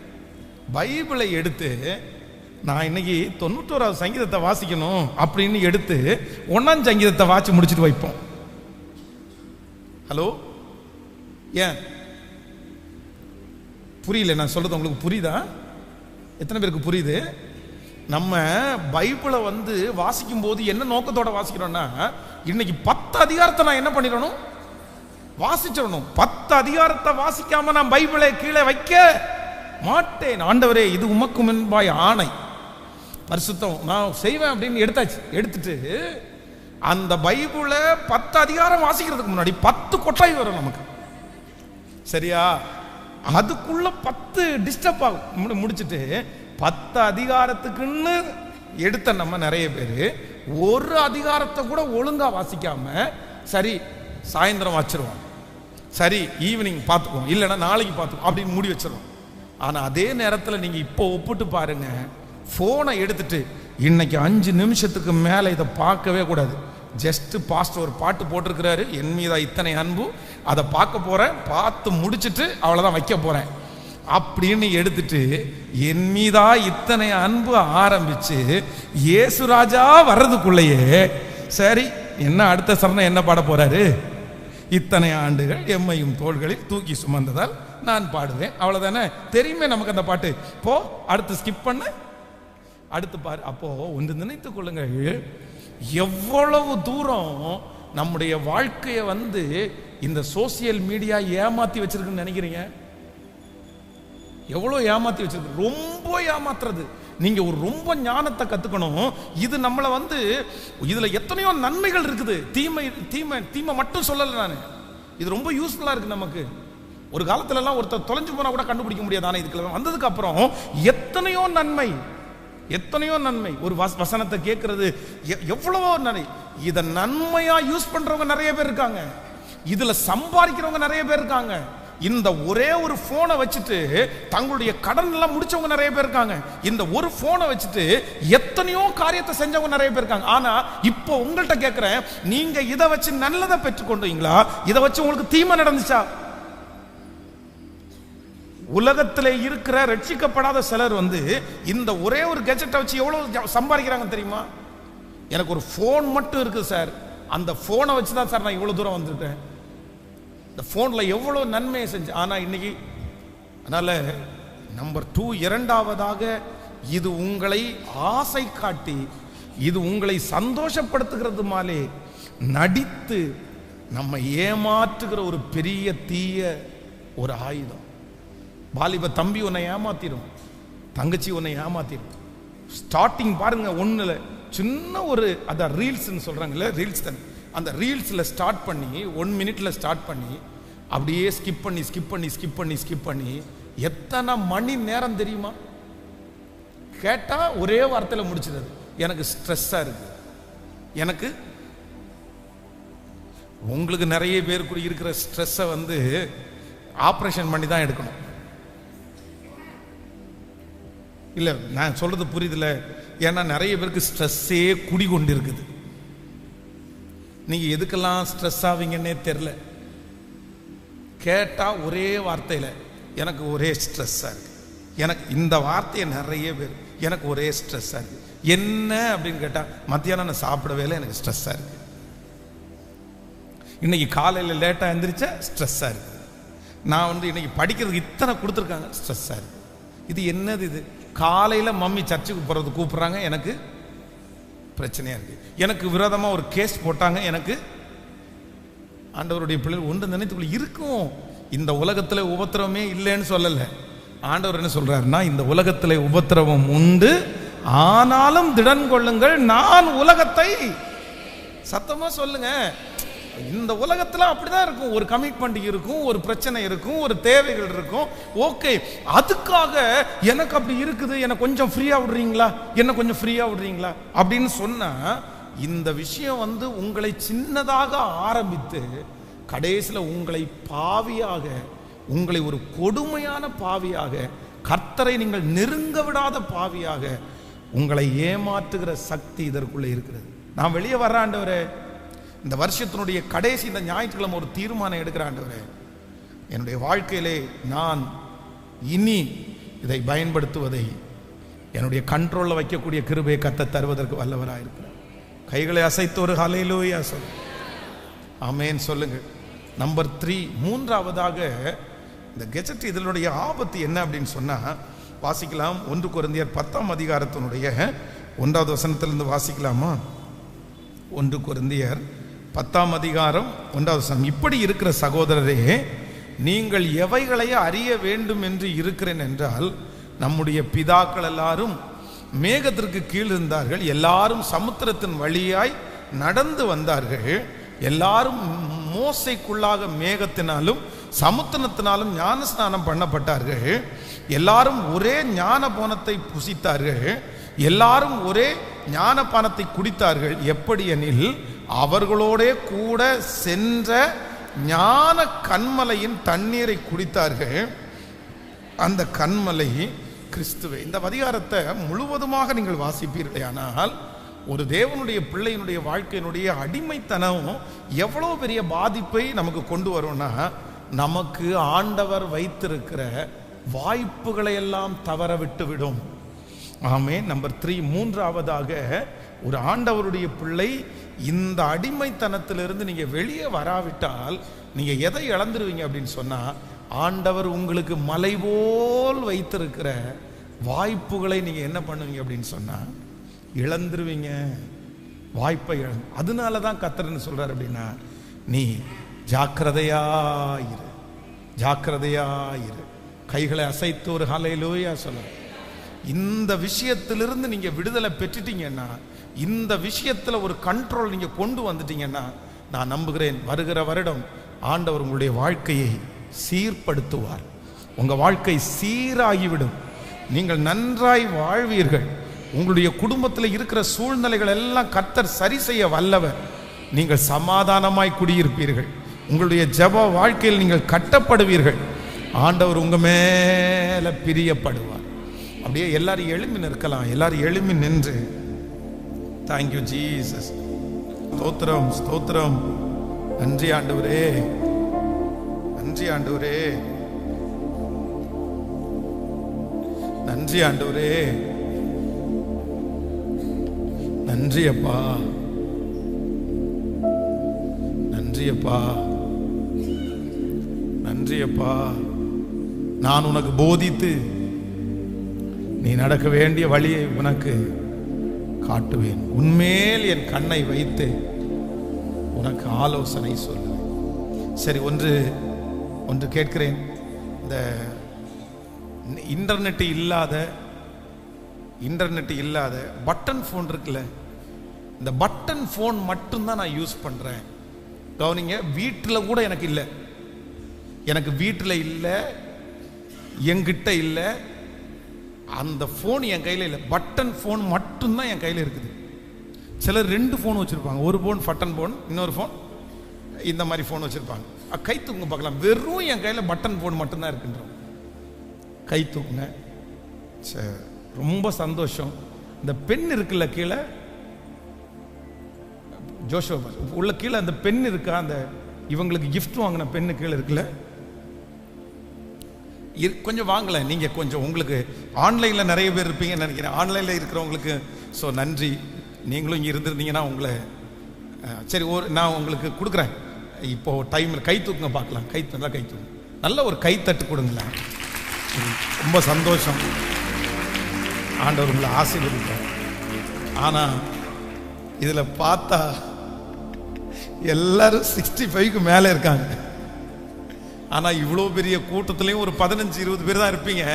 பைபிளை எடுத்து நான் இன்னைக்கு 91வது சங்கீதத்தை வாசிக்கணும் அப்படின்னு எடுத்து 1ஆம் சங்கீதத்தை வாசி முடிச்சுட்டு வைப்போம். ஹலோ, ஏன் புரியல? நான் சொல்றது உங்களுக்கு புரியுதா? எத்தனை பேருக்கு புரியுது? நம்ம பைபிளை வாசிக்கும் போது என்ன நோக்கத்தோட வாசிக்கிறோம்னா, இன்னைக்கு 10 அதிகாரத்தை நான் என்ன பண்ணிடணும், வாசிச்சிடணும். 10 அதிகாரத்தை வாசிக்காம நான் பைபிளை கீழே வைக்க மாட்டேன். ஆண்டவரே, இது உமக்கு முன்பாய் ஆணை, பரிசுத்தம், நான் செய்வேன் அப்படின்னு எடுத்தாச்சு. எடுத்துட்டு அந்த பைபிளை 10 அதிகாரம் வாசிக்கிறதுக்கு முன்னாடி 10 கொட்டாய் வரும் நமக்கு, சரியா? அதுக்குள்ள 10 டிஸ்டர்ப் ஆகும். முடிச்சுட்டு 10 அதிகாரத்துக்குன்னு எடுத்த நம்ம நிறைய பேர் ஒரு அதிகாரத்தை கூட ஒழுங்கா வாசிக்காம, சரி சாயந்தரம் வச்சிருவோம், சரி ஈவினிங் பார்த்துக்குவோம், இல்லைன்னா நாளைக்கு பார்த்துக்குவோம் அப்படின்னு மூடி வச்சிருவோம். ஆனா அதே நேரத்தில் நீங்க இப்போ ஒப்பிட்டு பாருங்க, போனை எடுத்துட்டு இன்னைக்கு 5 நிமிஷத்துக்கு மேல இதை பார்க்கவே கூடாது. ஜஸ்ட் பாஸ்டர் ஒரு பாட்டு போட்டிருக்கிறாரு, என் மீதா இத்தனை அன்பு, அதை பார்க்க போறேன், பார்த்து முடிச்சுட்டு அவ்வளவுதான் வைக்க போறேன் அப்படின்னு எடுத்துட்டு என் மீதா இத்தனை அன்பு ஆரம்பிச்சு இயேசுராஜா வர்றதுக்குள்ளேயே சரி என்ன அடுத்த சரணம் என்ன பாட போறாரு, இத்தனை ஆண்டுகள் எம்மையும் தோள்களில் தூக்கி சுமந்ததால் நான் பாடுவேன், அவ்வளவுதானே தெரியுமே நமக்கு அந்த பாட்டு. போ அடுத்து ஸ்கிப் பண்ண, அடுத்து பாரு. அப்போ ஒன்று நினைத்துக் கொள்ளுங்கள், எவ்வளவு தூரம் நம்முடைய வாழ்க்கையை இந்த சோசியல் மீடியா ஏமாத்தி வச்சிருக்குன்னு நினைக்கிறீங்க? எவ்வளவு ஏமாத்தி வச்சிருக்கு, ரொம்ப ஏமாத்துறது. நீங்க ஒரு ரொம்ப ஞானத்தை கத்துக்கணும். இது நம்மள இதுல எத்தனையோ நன்மைகள் இருக்குது, தீமை தீமை தீமை மட்டும் சொல்லல. நான் இது ரொம்ப யூஸ்ஃபுல்லா இருக்கு நமக்கு. ஒரு காலத்துல எல்லாம் ஒருத்தர் தொலைஞ்சு போனா கூட கண்டுபிடிக்க முடியாது. ஆனா இதுக்கு வந்ததுக்கு அப்புறம் எத்தனையோ நன்மை, எத்தனையோ நன்மை. ஒரு வசனத்தை கேட்கறது எவ்வளவோ நன்மை. இத நன்மையா யூஸ் பண்றவங்க நிறைய பேர் இருக்காங்க, இதுல சம்பாதிக்கிறவங்க நிறைய பேர் இருக்காங்க. இந்த ஒரே ஒரு போனை வச்சுட்டு தங்களுடைய கடன் எல்லாம் முடிச்சவங்க நிறைய பேர் இருக்காங்க. இந்த ஒரு போனை வச்சுட்டு எத்தனையோ காரியத்தை செஞ்சவங்க நிறைய பேர் இருக்காங்க. ஆனா இப்போ உங்கள்கிட்ட கேட்கிறேன், நீங்க இதை வச்சு நல்லதை பெற்றுக்கொண்டீங்களா, இதை வச்சு உங்களுக்கு தீமை நடந்துச்சா? உலகத்தில் இருக்கிற ரட்சிக்கப்படாத சிலர் இந்த ஒரே ஒரு கேஜெட்டை வச்சு எவ்வளவு சம்பாதிக்கிறாங்க தெரியுமா? எனக்கு ஒரு போன் மட்டும் இருக்கு சார், அந்த போனை வச்சு தான் சார் நான் இவ்வளவு தூரம் வந்துட்டேன். இந்த போன்ல எவ்வளவு நன்மையை செஞ்சு. ஆனா இன்னைக்கு அதனால நம்பர் 2, இரண்டாவதாக இது உங்களை ஆசை காட்டி, இது உங்களை சந்தோஷப்படுத்துகிறது மாலே நடித்து நம்ம ஏமாற்றுகிற ஒரு பெரிய தீய ஒரு ஆயுதம். வாலிப தம்பி உன்னை ஏமாத்திரும், தங்கச்சி உன்னை ஏமாத்திரும். ஸ்டார்டிங் பாருங்க, ஒண்ணுல சின்ன ஒரு அதான் ரீல்ஸ்ன்னு சொல்றாங்கல்ல, ரீல்ஸ் தான். அந்த ரீல்ஸ்ல ஸ்டார்ட் பண்ணி 1 மினிட்ல ஸ்டார்ட் பண்ணி அப்படியே ஸ்கிப் பண்ணி ஸ்கிப் பண்ணி ஸ்கிப் பண்ணி ஸ்கிப் பண்ணி எத்தனை மணி நேரம் தெரியுமா? கேட்டா ஒரே வார்த்தையில முடிச்சிடுது, எனக்கு ஸ்ட்ரெஸ்ஸா இருக்கு. எனக்கு உங்களுக்கு நிறைய பேருக்கு இருக்கிற ஸ்ட்ரெஸ்ஸை ஆபரேஷன் பண்ணி தான் எடுக்கணும். இல்ல நான் சொல்றது புரியுதுல? ஏன்னா நிறைய பேருக்கு ஸ்ட்ரெஸ்ஸே குடிகொண்டு இருக்குது. நீங்க எதுக்கெல்லாம் ஸ்ட்ரெஸ் ஆவீங்கன்னே தெரியல. கேட்டா ஒரே வார்த்தையில எனக்கு ஒரே ஸ்ட்ரெஸ்ஸா இருக்கு. எனக்கு இந்த வார்த்தையை நிறைய பேர், எனக்கு ஒரே ஸ்ட்ரெஸ்ஸா இருக்கு. என்ன அப்படின்னு கேட்டா, மத்தியானம் நான் சாப்பிடவே இல்லை, எனக்கு ஸ்ட்ரெஸ்ஸா இருக்கு. இன்னைக்கு காலையில் லேட்டா எந்திரிச்சா ஸ்ட்ரெஸ்ஸா இருக்கு. நான் இன்னைக்கு படிக்கிறதுக்கு இத்தனை கொடுத்துருக்காங்க, ஸ்ட்ரெஸ்ஸா இருக்கு. இது என்னது? இது காலையில மம்மி சர்ச்சுக்கு போறது கூப்பிடுறாங்க, எனக்கு பிரச்சனையா இருக்கு. எனக்கு விரோதமா ஒரு கேஸ் போட்டாங்க, எனக்கு ஆண்டவருடைய பிள்ளைகள் ஒன்று நினைத்துக்குள்ள இருக்கும். இந்த உலகத்துல உபத்திரவமே இல்லைன்னு சொல்லல. ஆண்டவர் என்ன சொல்றாருன்னா, இந்த உலகத்துல உபத்திரவம் உண்டு, ஆனாலும் திடன் கொள்ளுங்கள், நான் உலகத்தை, சத்தமா சொல்லுங்க, இந்த உலகத்துல அப்படிதான் இருக்கும். ஒரு கமிட்மெண்ட் இருக்கும், ஒரு பிரச்சனை இருக்கும், ஒரு தேவைகள் இருக்கும். ஓகே, அதுக்காக எனக்கு அப்படி இருக்குது, எனக்கு கொஞ்சம் ஃப்ரீயா விடுறீங்களா, என்ன கொஞ்சம் ஃப்ரீயா விடுறீங்களா அப்படின்னு சொன்னா, இந்த விஷயம் உங்களை சின்னதாக ஆரம்பித்து கடைசியில உங்களை பாவியாக, உங்களை ஒரு கொடுமையான பாவியாக, கர்த்தரை நீங்கள் நெருங்க விடாத பாவியாக உங்களை ஏமாற்றுகிற சக்தி இதற்குள்ளே இருக்கிறது. நான் வெளியே வர்ற ஆண்டவரே, இந்த வருஷத்தினுடைய கடைசி இந்த ஞாயிற்றுக்கிழமை ஒரு தீர்மானம் எடுக்கிற ஆண்டவரே, என்னுடைய வாழ்க்கையிலே நான் இனி இதை பயன்படுத்துவதை என்னுடைய கண்ட்ரோல்ல வைக்கக்கூடிய கிருபையை கர்த்தர் தருவதற்கு வல்லவராக இருக்கிறார். கைகளை அசைத்து ஒரு ஹல்லேலூயா சொல்லு, ஆமென் சொல்லுங்க. நம்பர் 3, மூன்றாவதாக இந்த கெஜெட் இதனுடைய ஆபத்து என்ன அப்படின்னு சொன்னா, வாசிக்கலாம். 1 கொரிந்தியர் 10ஆம் அதிகாரத்தினுடைய 1வது வசனத்திலிருந்து வாசிக்கலாமா? 1 கொரிந்தியர் 10ஆம் அதிகாரம் 1வது வசனம். இப்படி இருக்கிற சகோதரரே, நீங்கள் எவைகளை அறிய வேண்டும் என்று இருக்கிறேன் என்றால், நம்முடைய பிதாக்கள் எல்லாரும் மேகத்திற்கு கீழ் இருந்தார்கள், எல்லாரும் சமுத்திரத்தின் வழியாய் நடந்து வந்தார்கள், எல்லாரும் மோசைக்குள்ளாக மேகத்தினாலும் சமுத்திரத்தினாலும் ஞானஸ்நானம் பண்ணப்பட்டார்கள், எல்லாரும் ஒரே ஞானபானத்தை புசித்தார்கள், எல்லாரும் ஒரே ஞானபானத்தை குடித்தார்கள். எப்படி எனில், அவர்களோடே கூட சென்ற ஞான கன்மலையின் தண்ணீரை குடித்தார்கள், அந்த கன்மலை கிறிஸ்துவே. இந்த அதிகாரத்தை முழுவதுமாக நீங்கள் வாசிப்பீர்களே, ஆனால் ஒரு தேவனுடைய பிள்ளையினுடைய வாழ்க்கையினுடைய அடிமைத்தனம் எவ்வளவு பெரிய பாதிப்பை நமக்கு கொண்டு வரும்னா, நமக்கு ஆண்டவர் வைத்திருக்கிற வாய்ப்புகளை எல்லாம் தவற விட்டு விடும். ஆமென். நம்பர் 3, மூன்றாவதாக ஒரு ஆண்டவருடைய பிள்ளை இந்த அடிமைத்தனத்திலிருந்து நீங்க வெளியே வராவிட்டால் நீங்க எதை இழந்துருவீங்க அப்படின்னு சொன்னா, ஆண்டவர் உங்களுக்கு மலை போல் வைத்திருக்கிற வாய்ப்புகளை நீங்க என்ன பண்ணுவீங்க அப்படின்னு சொன்னா இழந்துருவீங்க. வாய்ப்பை இழந்து. அதனாலதான் கர்த்தர் சொல்றாரு அப்படின்னா, நீ ஜாக்கிரதையாயிரு, ஜாக்கிரதையாயிரு. கைகளை அசைத்து ஒரு ஹல்லேலூயா சொல்ல. இந்த விஷயத்திலிருந்து நீங்க விடுதலை பெற்றுட்டீங்கன்னா, இந்த விஷயத்துல ஒரு கண்ட்ரோல் நீங்க கொண்டு வந்துட்டீங்கன்னா, நான் நம்புகிறேன் வருகிற வருடம் ஆண்டவர் உங்களுடைய வாழ்க்கையை சீர்படுத்துவார். உங்க வாழ்க்கை சீராகிவிடும். நீங்கள் நன்றாய் வாழ்வீர்கள். உங்களுடைய குடும்பத்தில் இருக்கிற சூழ்நிலைகள் எல்லாம் கர்த்தர் சரி செய்ய வல்லவர். நீங்கள் சமாதானமாய் குடியிருப்பீர்கள். உங்களுடைய ஜெப வாழ்க்கையில் நீங்கள் கட்டப்படுவீர்கள். ஆண்டவர் உங்க மேல பிரியப்படுவார். அப்படியே எல்லாரும் எழும்பி நிற்கலாம். எல்லாரும் எழும்பி நின்று தேங்க்யூ ஜீசஸ், ஸ்தோத்திரம் ஸ்தோத்திரம், நன்றி ஆண்டவரே, நன்றி ஆண்டவரே, நன்றி ஆண்டவரே, நன்றி அப்பா, நன்றி அப்பா, நன்றி அப்பா. நான் உனக்கு போதித்து நீ நடக்க வேண்டிய வழியை உனக்கு காட்டுவேன். உன்மேல் என் கண்ணை வைத்து உனக்கு ஆலோசனை சொல்லுவேன். சரி, ஒன்று கேட்கிறேன். இந்த இன்டர்நெட் இல்லாத பட்டன் ஃபோன் இருக்குல்ல, இந்த பட்டன் ஃபோன் மட்டும்தான் நான் யூஸ் பண்றேன். கவனிங்க, வீட்டில் கூட எனக்கு இல்லை. எனக்கு வீட்டில் இல்லை, என்கிட்ட இல்லை, அந்த ஃபோன் என் கையில் இல்லை. பட்டன் ஃபோன் மட்டும்தான் என் கையில் இருக்குது. சிலர் 2 ஃபோன் வச்சுருப்பாங்க. ஒரு ஃபோன் பட்டன் ஃபோன், இன்னொரு ஃபோன் இந்த மாதிரி ஃபோன் வச்சுருப்பாங்க. கை தூக்குங்க பார்க்கலாம். வெறும் என் கையில் பட்டன் ஃபோன் மட்டும்தான் இருக்குன்றோம். கை தூக்குங்க. சரி, ரொம்ப சந்தோஷம். இந்த பெண் இருக்குல்ல கீழே, ஜோஷோபா உள்ள கீழே அந்த பெண் இருக்கா, அந்த இவங்களுக்கு கிஃப்ட் வாங்கின பெண்ணு கீழே இருக்குல்ல, கொஞ்சம் வாங்கல. நீங்க கொஞ்சம், உங்களுக்கு ஆன்லைன்ல நிறைய பேர் இருப்பீங்கன்னு நினைக்கிறேன். ஆன்லைன்ல இருக்கிறவங்களுக்கு ஸோ நன்றி. நீங்களும் இங்கே இருந்திருந்தீங்கன்னா உங்களை சரி நான் உங்களுக்கு கொடுக்குறேன். இப்போ டைமில் கை தூக்குங்க பார்க்கலாம். நல்லா கை தூக்குங்க. நல்ல ஒரு கை தட்டு கொடுங்களேன். ரொம்ப சந்தோஷம். ஆண்டவர் உங்களை ஆசீர்வதிப்பார். ஆனால் இதில் பார்த்தா எல்லாரும் 65க்கு மேலே இருக்காங்க. ஆனால் இவ்வளோ பெரிய கூட்டத்திலையும் ஒரு 15-20 பேர் தான் இருப்பீங்க.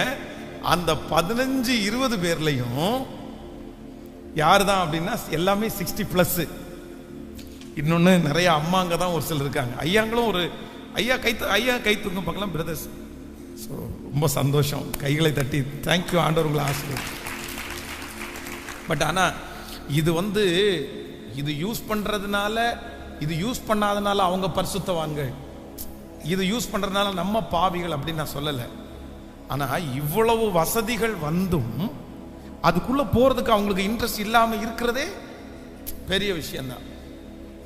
அந்த 15-20 பேர்லையும் யார் தான் அப்படின்னா எல்லாமே 60+. இன்னொன்று நிறைய அம்மாங்க தான் ஒரு சிலர் இருக்காங்க. ஐயாங்களும் ஒரு ஐயா கை தூங்க பார்க்கலாம் பிரதர்ஸ். ஸோ ரொம்ப சந்தோஷம். கைகளை தட்டி தேங்க்யூ, ஆண்டவர் உங்களை ஆசீர்வதிப்பார். பட் ஆனால் இது யூஸ் பண்ணுறதுனால, இது யூஸ் பண்ணாதனால அவங்க பரிசுத்தவான்கள், இது யூஸ் பண்ணுறதுனால நம்ம பாவிகள் அப்படின்னு நான் சொல்லலை. ஆனால் இவ்வளவு வசதிகள் வந்தும் அதுக்குள்ளே போகிறதுக்கு அவங்களுக்கு இன்ட்ரெஸ்ட் இல்லாமல் இருக்கிறதே பெரிய விஷயந்தான்,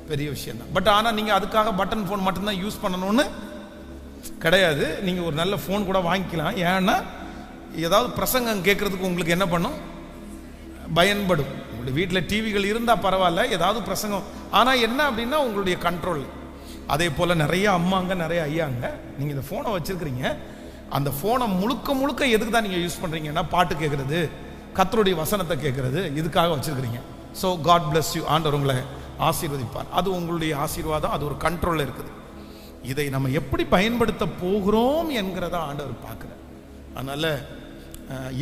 பெரிய விஷயந்தான். பட் ஆனால் நீங்கள் அதுக்காக பட்டன் ஃபோன் மட்டும்தான் யூஸ் பண்ணணும்னு கிடையாது. நீங்கள் ஒரு நல்ல ஃபோன் கூட வாங்கிக்கலாம். ஏன்னா ஏதாவது பிரசங்கம் கேட்குறதுக்கு உங்களுக்கு என்ன பண்ணும், பயன்படும். உங்களுடைய வீட்டில் டிவிகள் இருந்தால் பரவாயில்ல, ஏதாவது பிரசங்கம். ஆனால் என்ன அப்படின்னா உங்களுடைய கண்ட்ரோல். அதே போல் நிறைய அம்மாங்க, நிறைய ஐயாங்க, நீங்கள் இந்த ஃபோனை வச்சுருக்கிறீங்க. அந்த ஃபோனை முழுக்க எதுக்கு தான் நீங்கள் யூஸ் பண்ணுறீங்கன்னா பாட்டு கேட்குறது, கர்த்தருடைய வசனத்தை கேட்குறது, இதுக்காக வச்சுருக்கிறீங்க. So God bless you. ஆண்டவர் உங்களை ஆசீர்வதிப்பார். அது உங்களுடைய ஆசீர்வாதம். அது ஒரு கண்ட்ரோலில் இருக்குது. இதை நம்ம எப்படி பயன்படுத்த போகிறோம் என்கிறத ஆண்டவர் பார்க்குறார். அதனால்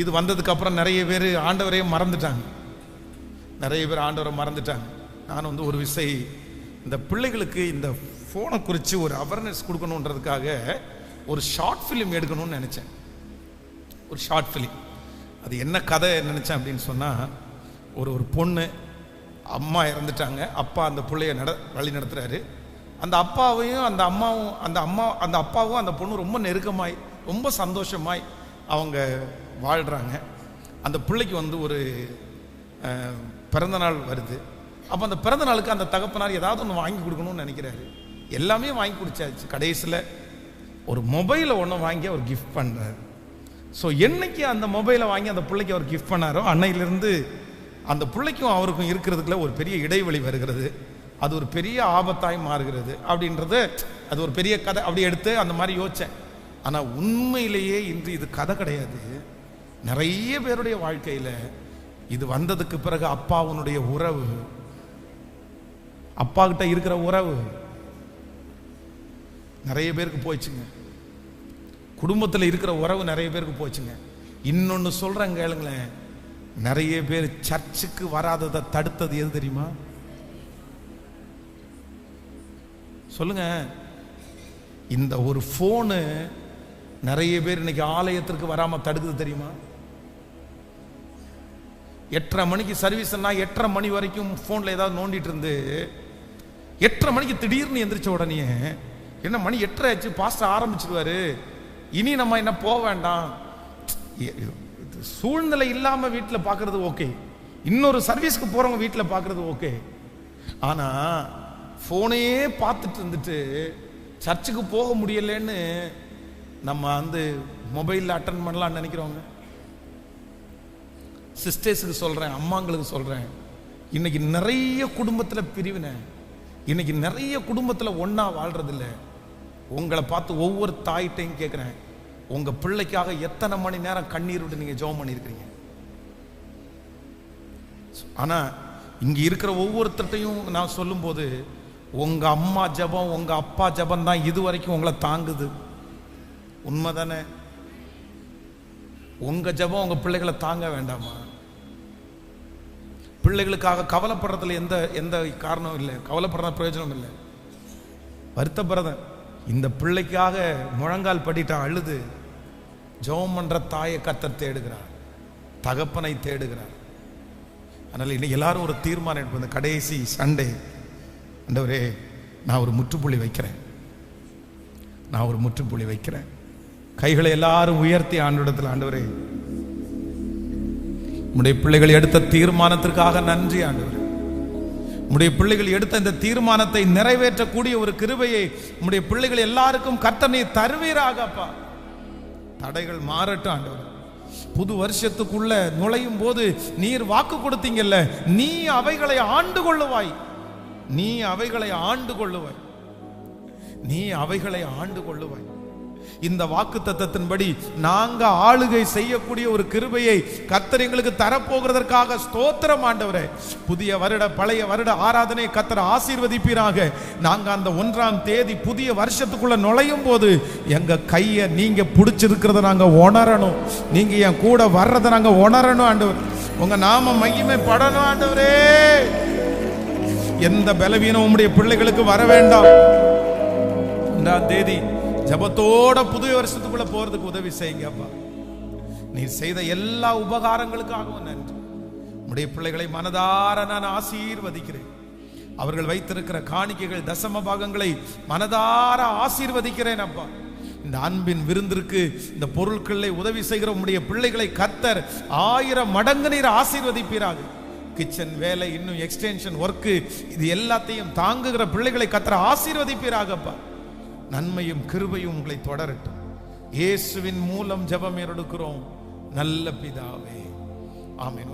இது வந்ததுக்கப்புறம் நிறைய பேர் ஆண்டவரையே மறந்துட்டாங்க. நிறைய பேர் ஆண்டவரை மறந்துட்டாங்க. நான் ஒரு விசை இந்த பிள்ளைகளுக்கு இந்த ஃபோனை குறித்து ஒரு அவேர்னஸ் கொடுக்கணுன்றதுக்காக ஒரு ஷார்ட் ஃபிலிம் எடுக்கணும்னு நினச்சேன். ஒரு ஷார்ட் ஃபிலிம். அது என்ன கதை நினச்சேன் அப்படின்னு சொன்னால், ஒரு பொண்ணு, அம்மா இறந்துட்டாங்க, அப்பா அந்த பிள்ளைய வழி நடத்துகிறாரு. அந்த அப்பாவையும் அந்த அம்மாவும் அந்த அப்பாவும் அந்த பொண்ணு ரொம்ப நெருக்கமாய், ரொம்ப சந்தோஷமாய் அவங்க வாழ்கிறாங்க. அந்த பிள்ளைக்கு ஒரு பிறந்தநாள் வருது. அப்போ அந்த பிறந்த நாளுக்கு அந்த தகப்பனார் ஏதாவது ஒன்று வாங்கி கொடுக்கணும்னு நினைக்கிறாரு. எல்லாமே வாங்கி கொடுத்தாச்சு. கடைசியில் ஒரு மொபைலை ஒன்று வாங்கி அவர் கிஃப்ட் பண்ணுறாரு. ஸோ என்னைக்கு அந்த மொபைலை வாங்கி அந்த பிள்ளைக்கு அவர் கிஃப்ட் பண்ணாரோ அன்னையிலிருந்து அந்த பிள்ளைக்கும் அவருக்கும் இருக்கிறதுக்குள்ள ஒரு பெரிய இடைவெளி வருகிறது. அது ஒரு பெரிய ஆபத்தாய் மாறுகிறது அப்படின்றது. அது ஒரு பெரிய கதை. அப்படி எடுத்து அந்த மாதிரி யோசித்தேன். ஆனால் உண்மையிலேயே இன்று இது கதை கிடையாது. நிறைய பேருடைய வாழ்க்கையில் இது வந்ததுக்கு பிறகு அப்பாவுனுடைய உறவு, அப்பா கிட்ட இருக்கிற உறவு நிறைய பேருக்கு போச்சுங்க. குடும்பத்தில் இருக்கிற உறவு நிறைய பேருக்கு போச்சுங்க. இன்னொன்று சொல்றேன் கேளுங்களேன், நிறைய பேர் சர்ச்சுக்கு வராததை தடுத்தது எது தெரியுமா? சொல்லுங்க. இந்த ஒரு போனு நிறைய பேர் இன்னைக்கு ஆலயத்திற்கு வராம தடுக்குது தெரியுமா? 8:30 மணிக்கு சர்வீஸ்னா 8:30 மணி வரைக்கும் போன்ல ஏதாவது நோண்டிட்டு இருந்து 8:30 மணிக்கு திடீர்னு எந்திரிச்ச உடனே என்ன மணி 8:30 ஆச்சு, பாஸ்டர் ஆரம்பிச்சிருவாரு, இனி நம்ம என்ன போக வேண்டாம். சூழ்நிலை இல்லாம வீட்டில் பார்க்கறது ஓகே, இன்னொரு சர்வீஸ்க்கு போறவங்க வீட்டில் பார்க்கறது ஓகே. ஆனா போனையே பார்த்துட்டு இருந்துட்டு சர்ச்சுக்கு போக முடியலன்னு நம்ம மொபைலில் அட்டன் பண்ணலாம்னு நினைக்கிறவங்க. சிஸ்டர்ஸுக்கு சொல்றேன், அம்மாங்களுக்கு சொல்றேன், இன்னைக்கு நிறைய குடும்பத்தில் பிரிவினை, இன்னைக்கு நிறைய குடும்பத்தில் ஒன்னா வாழ்றது இல்லை. உங்களை பார்த்து ஒவ்வொரு தாயிட்டையும் கேட்குறேன், உங்க பிள்ளைக்காக எத்தனை மணி நேரம் கண்ணீர் விட்டு நீங்க ஜெபம் பண்ணியிருக்கிறீங்க? ஆனா இங்க இருக்கிற ஒவ்வொருத்தட்டையும் நான் சொல்லும் போது, உங்க அம்மா ஜெபம் உங்க அப்பா ஜெபம் தான் இது வரைக்கும் உங்களை தாங்குது. உண்மைதானே? உங்க ஜெபம் உங்க பிள்ளைகளை தாங்க வேண்டாமா? பிள்ளைகளுக்காக கவலைப்படுறதுல எந்த காரணம் இல்லை, கவலைப்படுற பிரயோஜனம் இல்லை. வருத்தப்படுறத இந்த பிள்ளைக்காக முழங்கால் படிட்டான் அழுது ஜெபம் பண்ற தாயை கர்த்தர் தேடுகிறார், தகப்பனை தேடுகிறார். அதனால இன்னைக்கு எல்லாரும் ஒரு தீர்மானம் எடுப்போம். இந்த கடைசி சண்டே, ஆண்டவரே நான் ஒரு முற்றுப்புள்ளி வைக்கிறேன், நான் ஒரு முற்றுப்புள்ளி வைக்கிறேன். கைகளை எல்லாரும் உயர்த்தி ஆண்டவரிடத்தில், ஆண்டவரே உம்முடைய பிள்ளைகள் எடுத்த தீர்மானத்திற்காக நன்றி ஆண்டவரே. உம்முடைய பிள்ளைகள் எடுத்த இந்த தீர்மானத்தை நிறைவேற்றக்கூடிய ஒரு கிருபையை உம்முடைய பிள்ளைகள் எல்லாருக்கும் கர்த்தர் நீர் தருவீராகப்பா. தடைகள் மாறட்டும் ஆண்டவரே. புது வருஷத்துக்குள்ள நுழையும் போது நீர் வாக்கு கொடுத்தீங்கல்ல, நீ அவைகளை ஆண்டு கொள்ளுவாய், நீ அவைகளை ஆண்டு கொள்ளுவாய், நீ அவைகளை ஆண்டு கொள்ளுவாய். இந்த வாக்கு தத்தத்தின்படி நாங்க ஆளுகை செய்யக்கூடிய ஒரு கிருபையை கர்த்தர் எங்களுக்கு தரப்போகிறதற்காக ஸ்தோத்திரம் ஆண்டவரே. புதிய வருட பழைய வருட ஆராதனை கர்த்தர் ஆசீர்வதிப்பீராக. நாங்க அந்த 1ஆம் தேதி புதிய வருஷத்துக்குள்ள நுழையும் போது எங்க கையை நீங்க பிடிச்சிருக்கிறத நாங்க உணரணும், நீங்க என் கூட வர்றதை நாங்க உணரணும் ஆண்டவர். உங்க நாம மகிமை படணும் ஆண்டவரே. எந்த பலவீனம் உம்முடைய பிள்ளைகளுக்கு வர வேண்டாம். 1ஆம் தேதி ஜபத்தோட புதிய வருஷத்துக்குள்ள போறதுக்கு உதவி செய்யுங்க அப்பா. நீ செய்த எல்லா உபகாரங்களுக்காகவும் நன்றி. உம்முடைய பிள்ளைகளை மனதார நான் ஆசீர்வதிக்கிறேன். அவர்கள் வைத்திருக்கிற காணிக்கைகள் தசம பாகங்களை மனதார ஆசீர்வதிக்கிறேன் அப்பா. இந்த அன்பின் விருந்திற்கு இந்த பொருட்களை உதவி செய்கிற உம்முடைய பிள்ளைகளை கர்த்தர் 1000 மடங்கு நீர் ஆசீர்வதிப்பீராக. கிச்சன் வேலை, இன்னும் எக்ஸ்டென்ஷன் ஒர்க்கு, இது எல்லாத்தையும் தாங்குகிற பிள்ளைகளை கர்த்தர் ஆசீர்வதிப்பீராகப்பா. நன்மையும் கிருபையும் உங்களை தொடரட்டும். இயேசுவின் மூலம் ஜெபம் எடுக்கிறோம் நல்ல பிதாவே, ஆமென்.